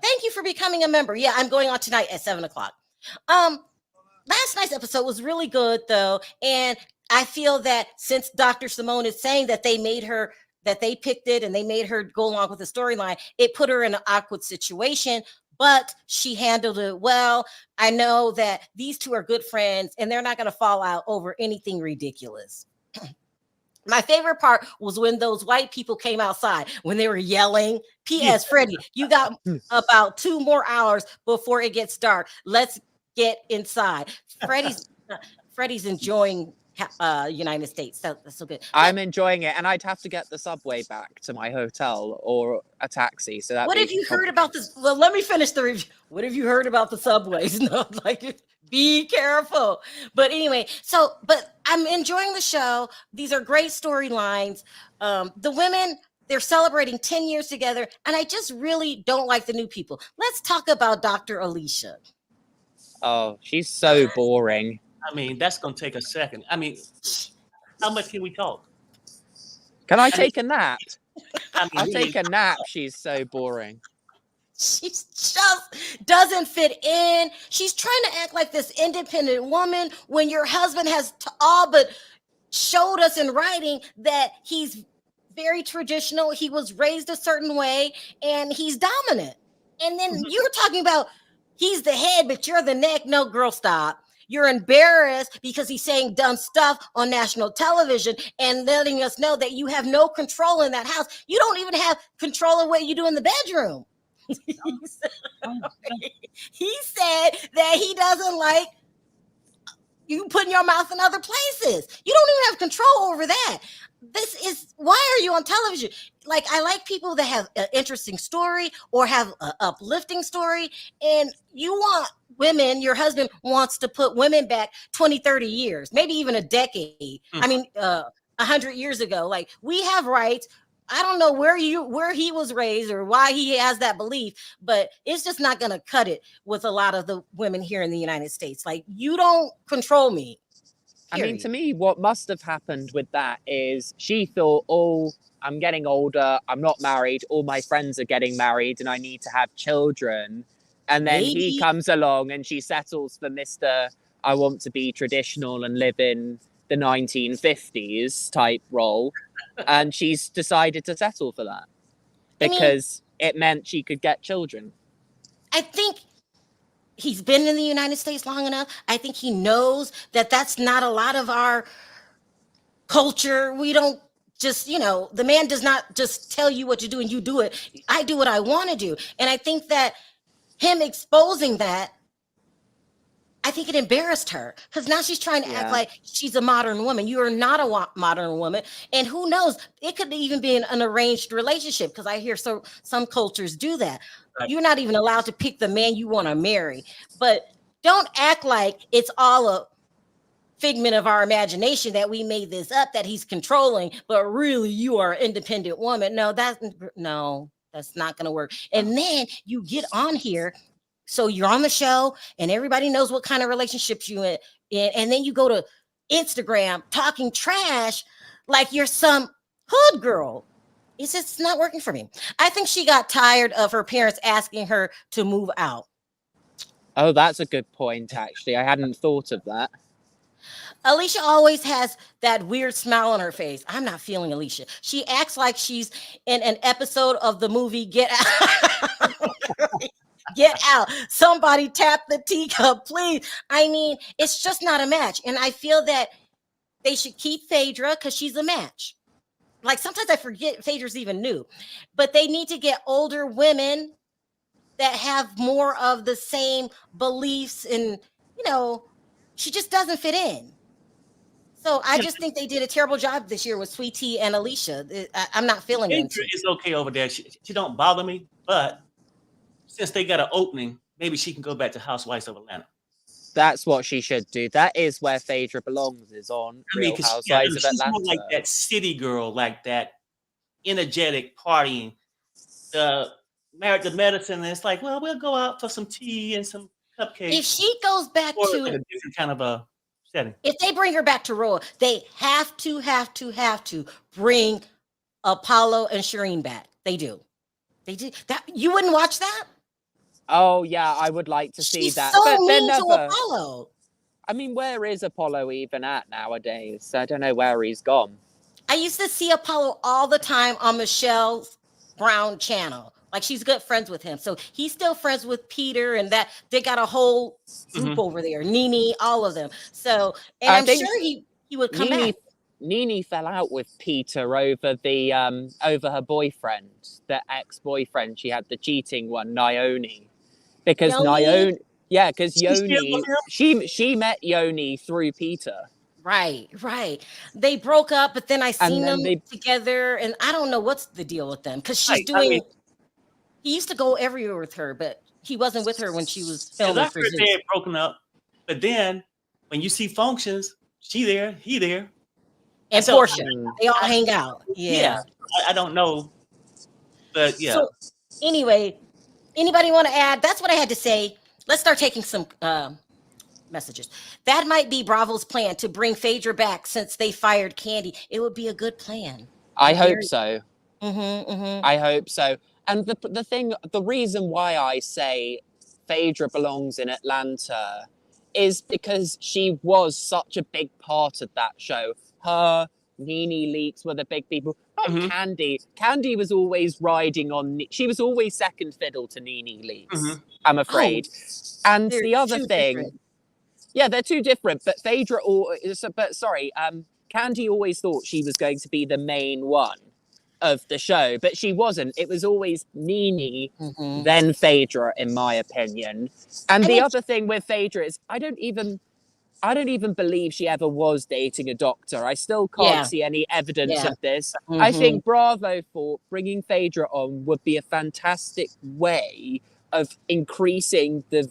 [SPEAKER 1] Thank you for becoming a member. Yeah, I'm going on tonight at 7:00. Last night's episode was really good, though, and I feel that since Dr. Simone is saying that they picked it and they made her go along with the storyline, it put her in an awkward situation, but she handled it well. I know that these two are good friends and they're not going to fall out over anything ridiculous. My favorite part was when those white people came outside, when they were yelling, P.S. Freddie, you got about 2 more hours before it gets dark. Let's get inside. Freddie's enjoying United States. That's so good.
[SPEAKER 2] I'm enjoying it, and I'd have to get the subway back to my hotel or a taxi. So that.
[SPEAKER 1] What have you heard about this? Well, let me finish the review. What have you heard about the subways? No, like, be careful. But anyway, but I'm enjoying the show. These are great storylines. The women, they're celebrating 10 years together, and I just really don't like the new people. Let's talk about Dr. Alicia.
[SPEAKER 2] Oh, she's so boring.
[SPEAKER 3] I mean, that's going to take a second. I mean, how much can we talk?
[SPEAKER 2] Can I take a nap?
[SPEAKER 3] I'll
[SPEAKER 2] take a nap. She's so boring.
[SPEAKER 1] She just doesn't fit in. She's trying to act like this independent woman when your husband has all but showed us in writing that he's very traditional. He was raised a certain way and he's dominant. And then you're talking about he's the head, but you're the neck. No, girl, stop. You're embarrassed because he's saying dumb stuff on national television and letting us know that you have no control in that house. You don't even have control of what you do in the bedroom. He said that he doesn't like you putting your mouth in other places. You don't even have control over that. Why are you on television? Like, I like people that have an interesting story or have an uplifting story, and you want women, your husband wants to put women back 20, 30 years, maybe even a decade. I mean, 100 years ago. Like, we have rights. I don't know where he was raised or why he has that belief, but it's just not going to cut it with a lot of the women here in the United States. Like, you don't control me. Period.
[SPEAKER 2] I mean, to me, what must have happened with that is she thought, oh, I'm getting older, I'm not married, all my friends are getting married and I need to have children. And then he comes along and she settles for Mr. I want to be traditional and live in the 1950s type role. And she's decided to settle for that because it meant she could get children.
[SPEAKER 1] I think he's been in the United States long enough. I think he knows that that's not a lot of our culture. We don't just, the man does not just tell you what to do and you do it. I do what I want to do. And I think that him exposing that, I think it embarrassed her because now she's trying to act like she's a modern woman. You are not a modern woman. And who knows, it could even be an arranged relationship because I hear some cultures do that. Right. You're not even allowed to pick the man you want to marry. But don't act like it's all a figment of our imagination that we made this up, that he's controlling, but really you are an independent woman. No, that's not going to work. And then you get on here. So you're on the show and everybody knows what kind of relationships you in. And then you go to Instagram talking trash like you're some hood girl. It's just not working for me. I think she got tired of her parents asking her to move out.
[SPEAKER 2] Oh, that's a good point, actually. I hadn't thought of that.
[SPEAKER 1] Alicia always has that weird smile on her face. I'm not feeling Alicia. She acts like she's in an episode of the movie Get Out. Get out. Somebody tap the teacup, please. I mean, it's just not a match. And I feel that they should keep Phaedra because she's a match. Like sometimes I forget Phaedra's even new, but they need to get older women that have more of the same beliefs, and she just doesn't fit in. So I just think they did a terrible job this year with Sweet Tea and Alicia. I'm not feeling it.
[SPEAKER 3] Phaedra is okay over there. She don't bother me, but since they got an opening, maybe she can go back to Housewives of Atlanta.
[SPEAKER 2] That's what she should do. That is where Phaedra belongs, is on Real Housewives of Atlanta.
[SPEAKER 3] She's more like that city girl, like that energetic partying. Married to medicine, and it's like, well, we'll go out for some tea and some cupcakes.
[SPEAKER 1] If she goes back to
[SPEAKER 3] like a different kind of a setting.
[SPEAKER 1] If they bring her back to Royal, they have to bring Apollo and Shireen back. They do. That you wouldn't watch that?
[SPEAKER 2] Oh yeah, I would like to see
[SPEAKER 1] She's
[SPEAKER 2] that.
[SPEAKER 1] so
[SPEAKER 2] but
[SPEAKER 1] mean
[SPEAKER 2] never.
[SPEAKER 1] to Apollo.
[SPEAKER 2] I mean, where is Apollo even at nowadays? I don't know where he's gone.
[SPEAKER 1] I used to see Apollo all the time on Michelle Brown channel. Like she's good friends with him. So he's still friends with Peter, and that they got a whole group over there. Nene, all of them. So, and I'm sure he would come back.
[SPEAKER 2] Nene fell out with Peter over the over her boyfriend, the ex-boyfriend. She had the cheating one, Naomi. Because Naomi, she met Yoni through Peter.
[SPEAKER 1] Right. They broke up, but then I seen them together, and I don't know what's the deal with them because she's doing. He used to go everywhere with her, but he wasn't with her when she was filming.
[SPEAKER 3] I heard they had broken up, but then when you see functions, she there, he there,
[SPEAKER 1] and Portia, they all hang out. Yeah.
[SPEAKER 3] I don't know, but yeah.
[SPEAKER 1] So anyway, anybody want to add? That's what I had to say. Let's start taking some messages. That might be Bravo's plan to bring Phaedra back since they fired Kandi. It would be a good plan.
[SPEAKER 2] I hope so. I hope so. And the reason why I say Phaedra belongs in Atlanta is because she was such a big part of that show. Her, Nene Leakes were the big people. Kandi. Kandi was always riding on. She was always second fiddle to Nene Leakes. I'm afraid. And the other thing, they're too different. But Phaedra, Kandi always thought she was going to be the main one of the show, but she wasn't. It was always Nene, then Phaedra, in my opinion. And the other thing with Phaedra is I don't even believe she ever was dating a doctor. I still can't see any evidence of this. I think Bravo for bringing Phaedra on would be a fantastic way of increasing the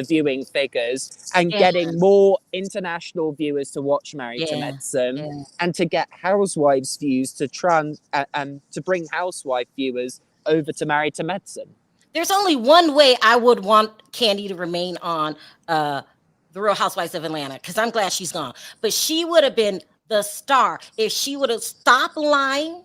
[SPEAKER 2] viewing figures and getting more international viewers to watch Married to Medicine and to get Housewives views to to bring Housewife viewers over to Married to Medicine.
[SPEAKER 1] There's only one way I would want Kandi to remain on The Real Housewives of Atlanta, because I'm glad she's gone. But she would have been the star if she would have stopped lying.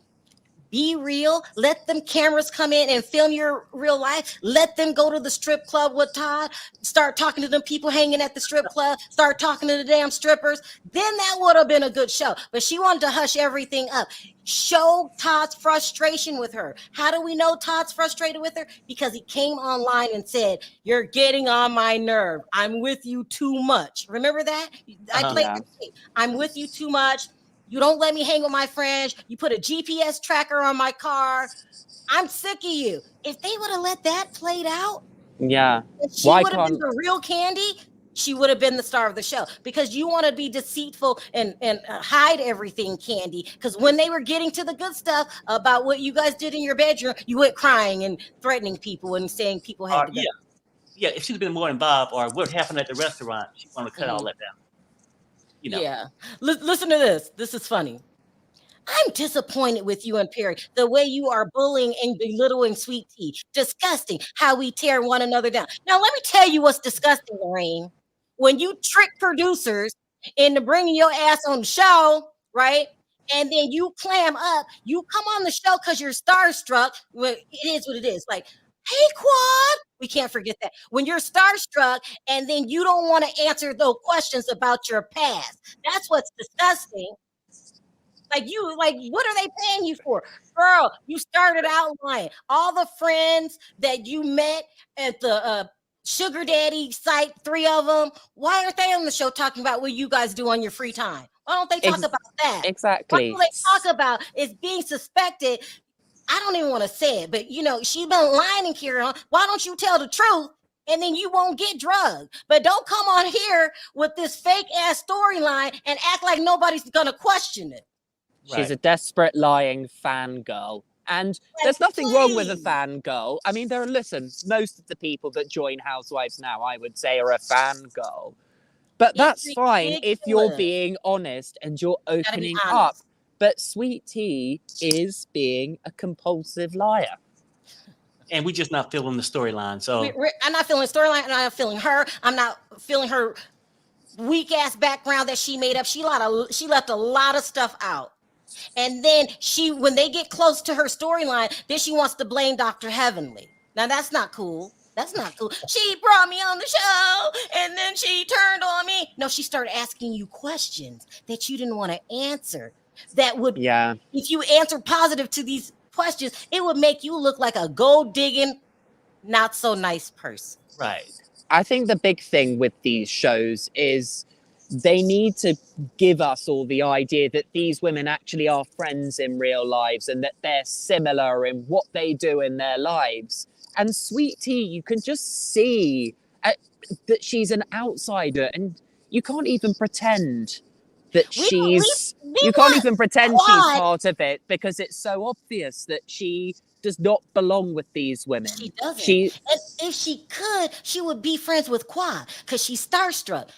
[SPEAKER 1] Be real. Let them cameras come in and film your real life. Let them go to the strip club with Todd. Start talking to them people hanging at the strip club. Start talking to the damn strippers. Then that would have been a good show. But she wanted to hush everything up. Show Todd's frustration with her. How do we know Todd's frustrated with her? Because he came online and said, "You're getting on my nerve. I'm with you too much." Remember that? I played the tape. I'm with you too much. You don't let me hang with my friends. You put a GPS tracker on my car. I'm sick of you. If they would have let that played out, she would have been the real Kandi. She would have been the star of the show, because you want to be deceitful and hide everything, Kandi. Because when they were getting to the good stuff about what you guys did in your bedroom, you went crying and threatening people and saying people had to go.
[SPEAKER 3] Yeah, if she'd been more involved, or what happened at the restaurant, she wanted to cut all that down.
[SPEAKER 1] Yeah. Listen to this. This is funny. I'm disappointed with you and Perry. The way you are bullying and belittling Sweet Tea. Disgusting how we tear one another down. Now, let me tell you what's disgusting, Lorraine. When you trick producers into bringing your ass on the show, right? and then you clam up. You come on the show because you're starstruck. Well, it is what it is. Like, hey, Quad. We can't forget that. When you're starstruck and then you don't want to answer those questions about your past. That's what's disgusting. Like, what are they paying you for? Girl, you started out lying. All the friends that you met at the sugar daddy site, 3 of them, why aren't they on the show talking about what you guys do on your free time? Why don't they talk about that?
[SPEAKER 2] Exactly.
[SPEAKER 1] What do they talk about is being suspected. I don't even want to say it, but she been lying and carrying on. Why don't you tell the truth? And then you won't get drugged. But don't come on here with this fake ass storyline and act like nobody's gonna question it.
[SPEAKER 2] She's a desperate lying fangirl. And there's nothing wrong with a fangirl. I mean, most of the people that join Housewives now, I would say, are a fangirl. But that's fine if you're being honest and you're opening up. But Sweet Tea is being a compulsive liar.
[SPEAKER 3] And we're just not feeling the storyline. So
[SPEAKER 1] I'm not feeling the storyline, and I'm not feeling her. I'm not feeling her weak ass background that she made up. She left a lot of stuff out. And then when they get close to her storyline, then she wants to blame Dr. Heavenly. Now that's not cool. That's not cool. She brought me on the show and then she turned on me. No, she started asking you questions that you didn't want to answer. That would, if you answer positive to these questions, it would make you look like a gold digging, not so nice person.
[SPEAKER 3] Right.
[SPEAKER 2] I think the big thing with these shows is they need to give us all the idea that these women actually are friends in real lives and that they're similar in what they do in their lives. And Sweet Tea, you can just see that she's an outsider, and you can't even pretend that she's part of it, because it's so obvious that she does not belong with these women.
[SPEAKER 1] She doesn't. And if she could, she would be friends with Quad because she's starstruck.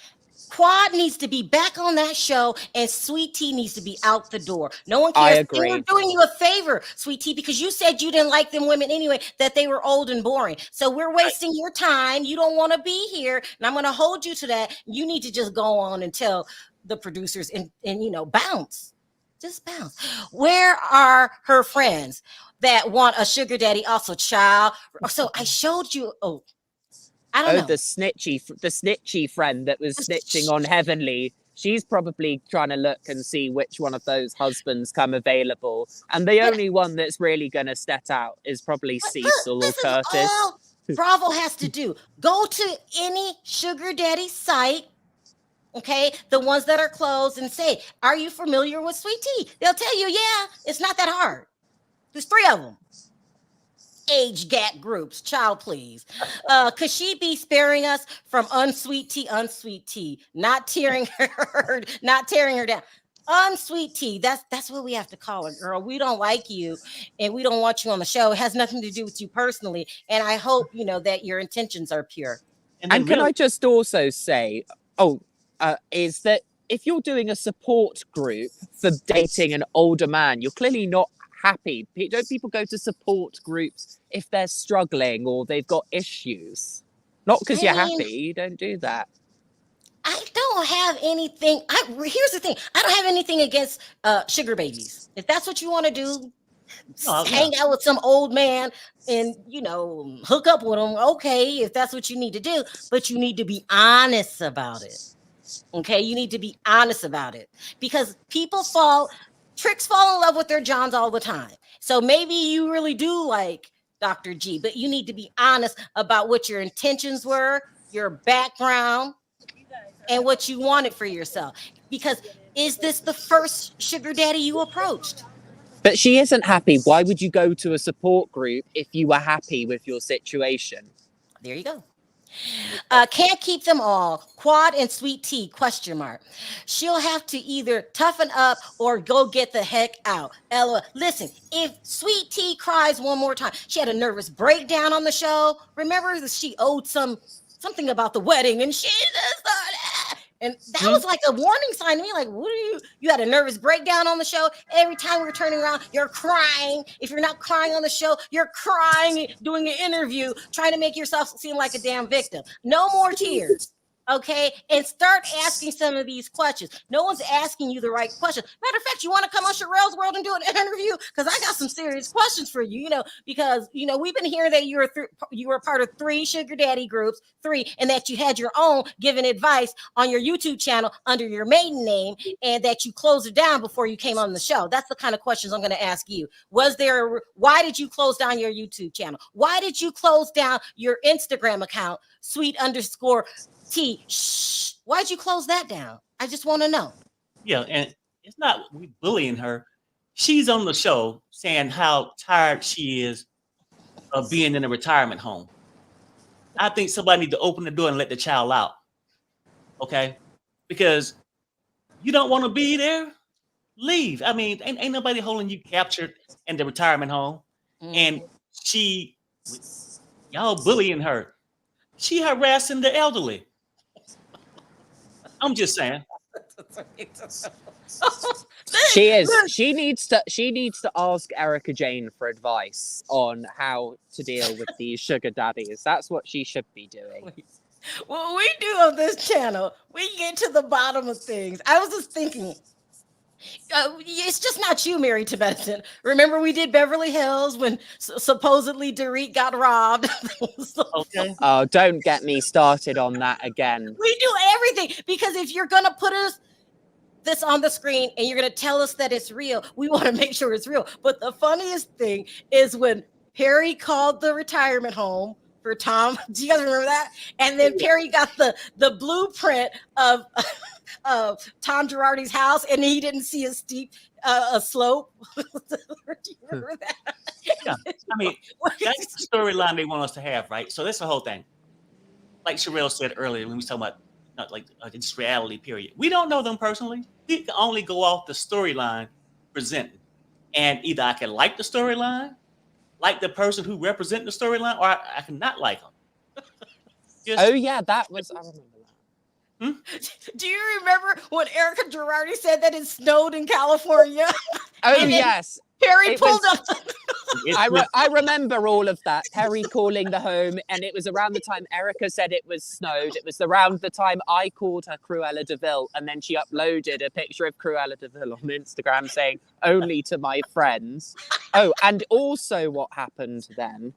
[SPEAKER 1] Quad needs to be back on that show, and Sweet Tea needs to be out the door. No one cares.
[SPEAKER 2] I agree.
[SPEAKER 1] They were doing you a favor, Sweet Tea, because you said you didn't like them women anyway, that they were old and boring. So we're wasting your time. You don't want to be here, and I'm going to hold you to that. You need to just go on and tell the producers and bounce. Just bounce. Where are her friends that want a sugar daddy also, child? So I showed you. I don't know.
[SPEAKER 2] The snitchy friend that was snitching on Heavenly. She's probably trying to look and see which one of those husbands come available. And the only one that's really going to step out is probably Cecil or Curtis.
[SPEAKER 1] All Bravo has to do. Go to any sugar daddy site, okay, the ones that are closed, and say, are you familiar with Sweet Tea? They'll tell you, yeah, it's not that hard. There's 3 of them. Age gap groups, child, please. Could she be sparing us from unsweet tea, not tearing her down? Unsweet tea. That's what we have to call it, girl. We don't like you and we don't want you on the show. It has nothing to do with you personally. And I hope that your intentions are pure.
[SPEAKER 2] And can I just also say, is that if you're doing a support group for dating an older man, you're clearly not happy. Don't people go to support groups if they're struggling or they've got issues? Not because you're happy. You don't do that.
[SPEAKER 1] I don't have anything. Here's the thing. I don't have anything against sugar babies. If that's what you want to do, hang out with some old man and hook up with him. Okay, if that's what you need to do, but you need to be honest about it. Okay, you need to be honest about it, because tricks fall in love with their Johns all the time. So maybe you really do like Dr. G, but you need to be honest about what your intentions were, your background, and what you wanted for yourself. Because is this the first sugar daddy you approached?
[SPEAKER 2] But she isn't happy. Why would you go to a support group if you were happy with your situation?
[SPEAKER 1] There you go. Can't keep them all. Quad and Sweet Tea, ? She'll have to either toughen up or go get the heck out. LOL. Listen, if Sweet Tea cries one more time, she had a nervous breakdown on the show. Remember that she owed something about the wedding, and she just started, and that was like a warning sign to me. Like, what are you had a nervous breakdown on the show. Every time we're turning around, you're crying. If you're not crying on the show, you're crying doing an interview, trying to make yourself seem like a damn victim. No more tears. okay, and start asking some of these questions. No one's asking you the right question. Matter of fact, you want to come on Sharrell's World and do an interview? Because I got some serious questions for you, because, we've been hearing that you were part of 3 sugar daddy groups, 3, and that you had your own giving advice on your YouTube channel under your maiden name, and that you closed it down before you came on the show. That's the kind of questions I'm going to ask you. Why did you close down your YouTube channel? Why did you close down your Instagram account, sweet_T? Why'd you close that down? I just want to know.
[SPEAKER 3] Yeah, and it's not we bullying her. She's on the show saying how tired she is of being in a retirement home. I think somebody need to open the door and let the child out. Okay? Because you don't want to be there, leave. I mean, ain't nobody holding you captured in the retirement home. And y'all bullying her. She harassing the elderly. I'm just saying.
[SPEAKER 2] She is. She needs to ask Erica Jane for advice on how to deal with these sugar daddies. That's what she should be doing.
[SPEAKER 1] What we do on this channel, we get to the bottom of things. I was just thinking, it's just not you married to medicine. Remember we did Beverly Hills when supposedly Dorit got robbed.
[SPEAKER 3] Okay.
[SPEAKER 2] Oh, don't get me started on that again.
[SPEAKER 1] We do everything because if you're gonna put this on the screen and you're gonna tell us that it's real, we want to make sure it's real. But the funniest thing is when Perry called the retirement home for Tom. Do you guys remember that? And then Perry got the blueprint of Tom Girardi's house, and he didn't see a steep a slope. Do you remember that?
[SPEAKER 3] Yeah, I mean, that's the storyline they want us to have, right? So that's the whole thing. Like Sharrell said earlier when we was talking about this reality period. We don't know them personally. We can only go off the storyline presented. And either I can like the storyline, like the person who represents the storyline, or I cannot like them.
[SPEAKER 2] Oh yeah, that was, I remember that.
[SPEAKER 1] Do you remember when Erica Girardi said that it snowed in California?
[SPEAKER 2] Oh yes.
[SPEAKER 1] Perry pulled up.
[SPEAKER 2] I remember all of that. Perry calling the home, and it was around the time Erica said it was snowed. It was around the time I called her Cruella de Vil, and then she uploaded a picture of Cruella de Vil on Instagram saying, "Only to my friends." Oh, and also what happened then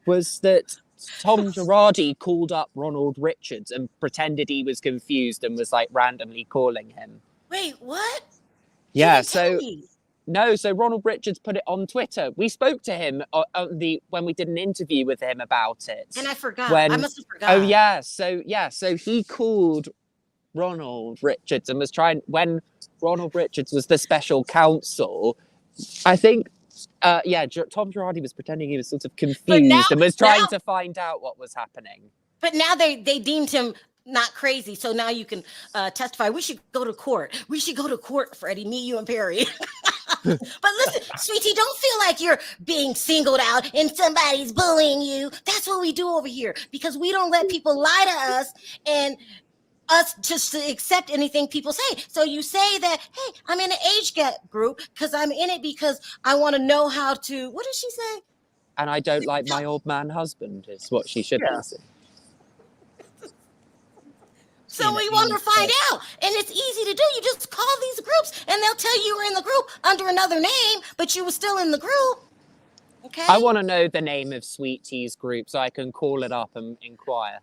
[SPEAKER 2] was that Tom Girardi called up Ronald Richards and pretended he was confused and was like randomly calling him.
[SPEAKER 1] Wait, what?
[SPEAKER 2] Yeah, so Ronald Richards put it on Twitter. We spoke to him when we did an interview with him about it.
[SPEAKER 1] And I forgot. I must have forgot.
[SPEAKER 2] Oh yeah, so he called Ronald Richards and was trying, when Ronald Richards was the special counsel, I think Tom Girardi was pretending he was sort of confused and was trying to find out what was happening.
[SPEAKER 1] But now they deemed him not crazy, so now you can testify. We should go to court. We should go to court, Freddie, me, you, and Perry. But listen, sweetie, don't feel like you're being singled out and somebody's bullying you. That's what we do over here, because we don't let people lie to us and us just to accept anything people say. So you say that, hey, I'm in an age gap group because I'm in it because I want to know how to, what did she say?
[SPEAKER 2] And I don't like my old man husband, is what she should be saying.
[SPEAKER 1] So we want to find out, and it's easy to do. You just call these groups, and they'll tell you were in the group under another name, but you were still in the group. Okay.
[SPEAKER 2] I want to know the name of Sweet Tea's group so I can call it up and inquire.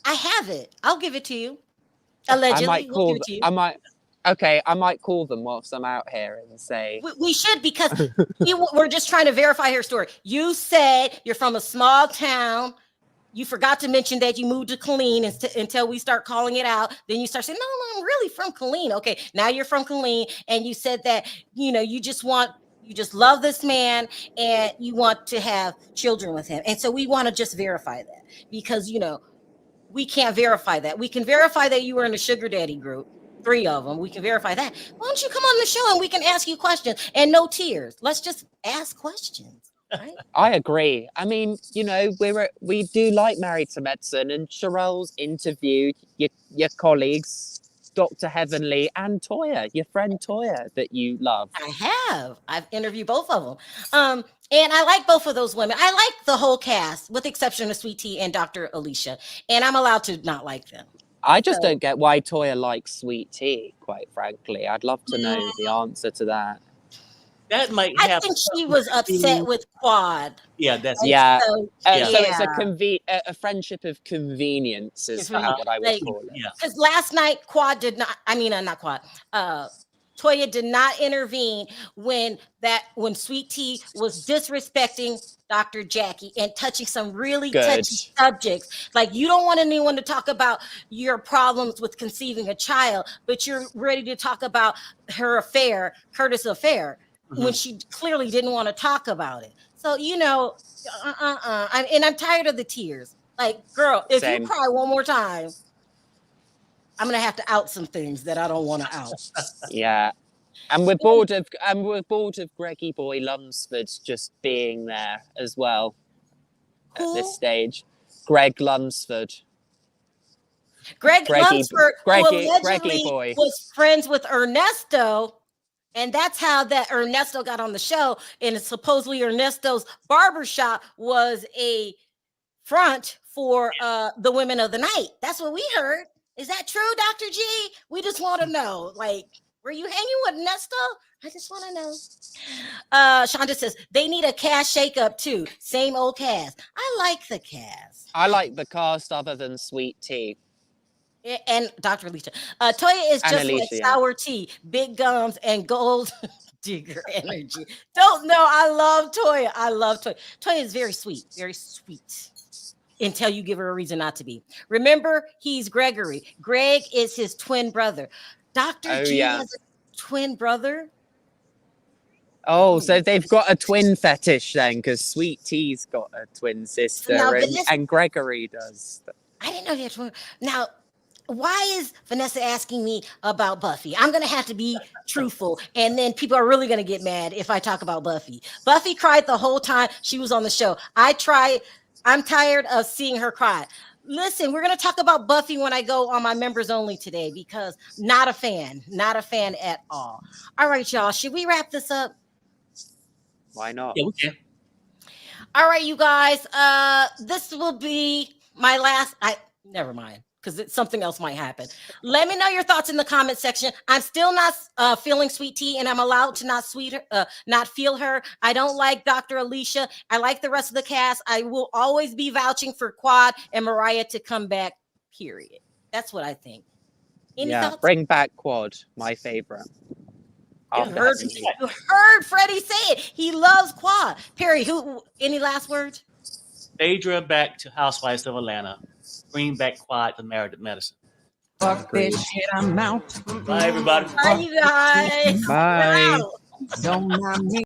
[SPEAKER 1] I have it. I'll give it to you. Allegedly,
[SPEAKER 2] I might call them whilst I'm out here and say
[SPEAKER 1] we should, because we're just trying to verify her story. You said you're from a small town. You forgot to mention that you moved to Killeen until we start calling it out. Then you start saying, no, I'm really from Killeen. Okay, now you're from Killeen, and you said that, you just love this man and you want to have children with him. And so we want to just verify that, because, we can't verify that. We can verify that you were in a sugar daddy group, 3 of them. We can verify that. Why don't you come on the show and we can ask you questions, and no tears. Let's just ask questions. Right?
[SPEAKER 2] I agree. I mean, we do like Married to Medicine, and Sharrell's interviewed your colleagues, Dr. Heavenly and Toya, your friend Toya that you love.
[SPEAKER 1] I've interviewed both of them. And I like both of those women. I like the whole cast, with the exception of Sweet Tea and Dr. Alicia. And I'm allowed to not like them.
[SPEAKER 2] I just
[SPEAKER 1] So-
[SPEAKER 2] don't get why Toya likes sweet tea, quite frankly. I'd love to know the answer to that.
[SPEAKER 3] That might
[SPEAKER 1] I
[SPEAKER 3] have
[SPEAKER 1] think she
[SPEAKER 3] something
[SPEAKER 1] was
[SPEAKER 3] to
[SPEAKER 1] upset
[SPEAKER 3] do-
[SPEAKER 1] with Quad.
[SPEAKER 3] Yeah, that's
[SPEAKER 1] And
[SPEAKER 3] it.
[SPEAKER 2] Yeah.
[SPEAKER 1] So,
[SPEAKER 3] Yeah.
[SPEAKER 2] So it's
[SPEAKER 1] yeah.
[SPEAKER 2] a friendship of convenience is
[SPEAKER 1] Convenience.
[SPEAKER 2] what I would
[SPEAKER 1] Like-
[SPEAKER 2] call it.
[SPEAKER 3] Yeah.
[SPEAKER 1] Because last night Quad did not. I mean, not Quad. Toya did not intervene when Sweet Tea was disrespecting Dr. Jackie and touching some really
[SPEAKER 2] Good.
[SPEAKER 1] touchy subjects. Like, you don't want anyone to talk about your problems with conceiving a child, but you're ready to talk about her affair, Curtis' affair, when she clearly didn't want to talk about it. So, and I'm tired of the tears. Like, girl, if
[SPEAKER 2] Same.
[SPEAKER 1] you cry one more time, I'm gonna have to out some things that I don't want to out.
[SPEAKER 2] Yeah. And we're bored of Greggy Boy Lunsford just being there as well at
[SPEAKER 1] Who?
[SPEAKER 2] this stage. Greg Lunsford.
[SPEAKER 1] Greg Lunsford, who
[SPEAKER 2] Greggy
[SPEAKER 1] allegedly
[SPEAKER 2] boy.
[SPEAKER 1] was friends with Ernesto, and that's how that Ernesto got on the show. And supposedly Ernesto's barbershop was a front for the women of the night. That's what we heard. Is that true, Dr. G? We just want to know. Like, were you hanging with Ernesto? I just want to know. Shonda says they need a cast shakeup too. Same old cast. I like the cast.
[SPEAKER 2] I like the cast other than Sweet Tea.
[SPEAKER 1] And Dr. Alicia. Toya is
[SPEAKER 2] And
[SPEAKER 1] just
[SPEAKER 2] Alicia,
[SPEAKER 1] like
[SPEAKER 2] yeah.
[SPEAKER 1] sour tea, big gums, and gold digger energy. Don't know. I love Toya. I love Toya. Toya is very sweet, until you give her a reason not to be. Remember, he's Gregory. Greg is his twin brother. Dr. G has a twin brother.
[SPEAKER 2] Oh, so they've got a twin fetish then, because Sweet Tea's got a twin sister,
[SPEAKER 1] Now,
[SPEAKER 2] and Gregory does.
[SPEAKER 1] I didn't know he had twin. Now, why is Vanessa asking me about Buffy? I'm going to have to be truthful, and then people are really going to get mad if I talk about Buffy. Buffy cried the whole time she was on the show. I'm tired of seeing her cry. Listen, we're going to talk about Buffy when I go on my members only today, because not a fan at all. All right, y'all. Should we wrap this up?
[SPEAKER 2] Why not?
[SPEAKER 3] Yeah, we can.
[SPEAKER 1] All right, you guys. This will be my last. Never mind, because something else might happen. Let me know your thoughts in the comment section. I'm still not feeling Sweet Tea, and I'm allowed to not feel her. I don't like Dr. Alicia. I like the rest of the cast. I will always be vouching for Quad and Mariah to come back. Period. That's what I think. Any thoughts?
[SPEAKER 2] Bring back Quad, my favorite.
[SPEAKER 1] You heard Freddie say it. He loves Quad. Perry, any last words?
[SPEAKER 3] Phaedra back to Housewives of Atlanta. Bring back Quad to Married to Medicine.
[SPEAKER 5] Fuck this shit, I'm out.
[SPEAKER 3] Bye, everybody.
[SPEAKER 1] Bye, you guys.
[SPEAKER 5] Bye.
[SPEAKER 1] Wow.
[SPEAKER 5] Don't mind me.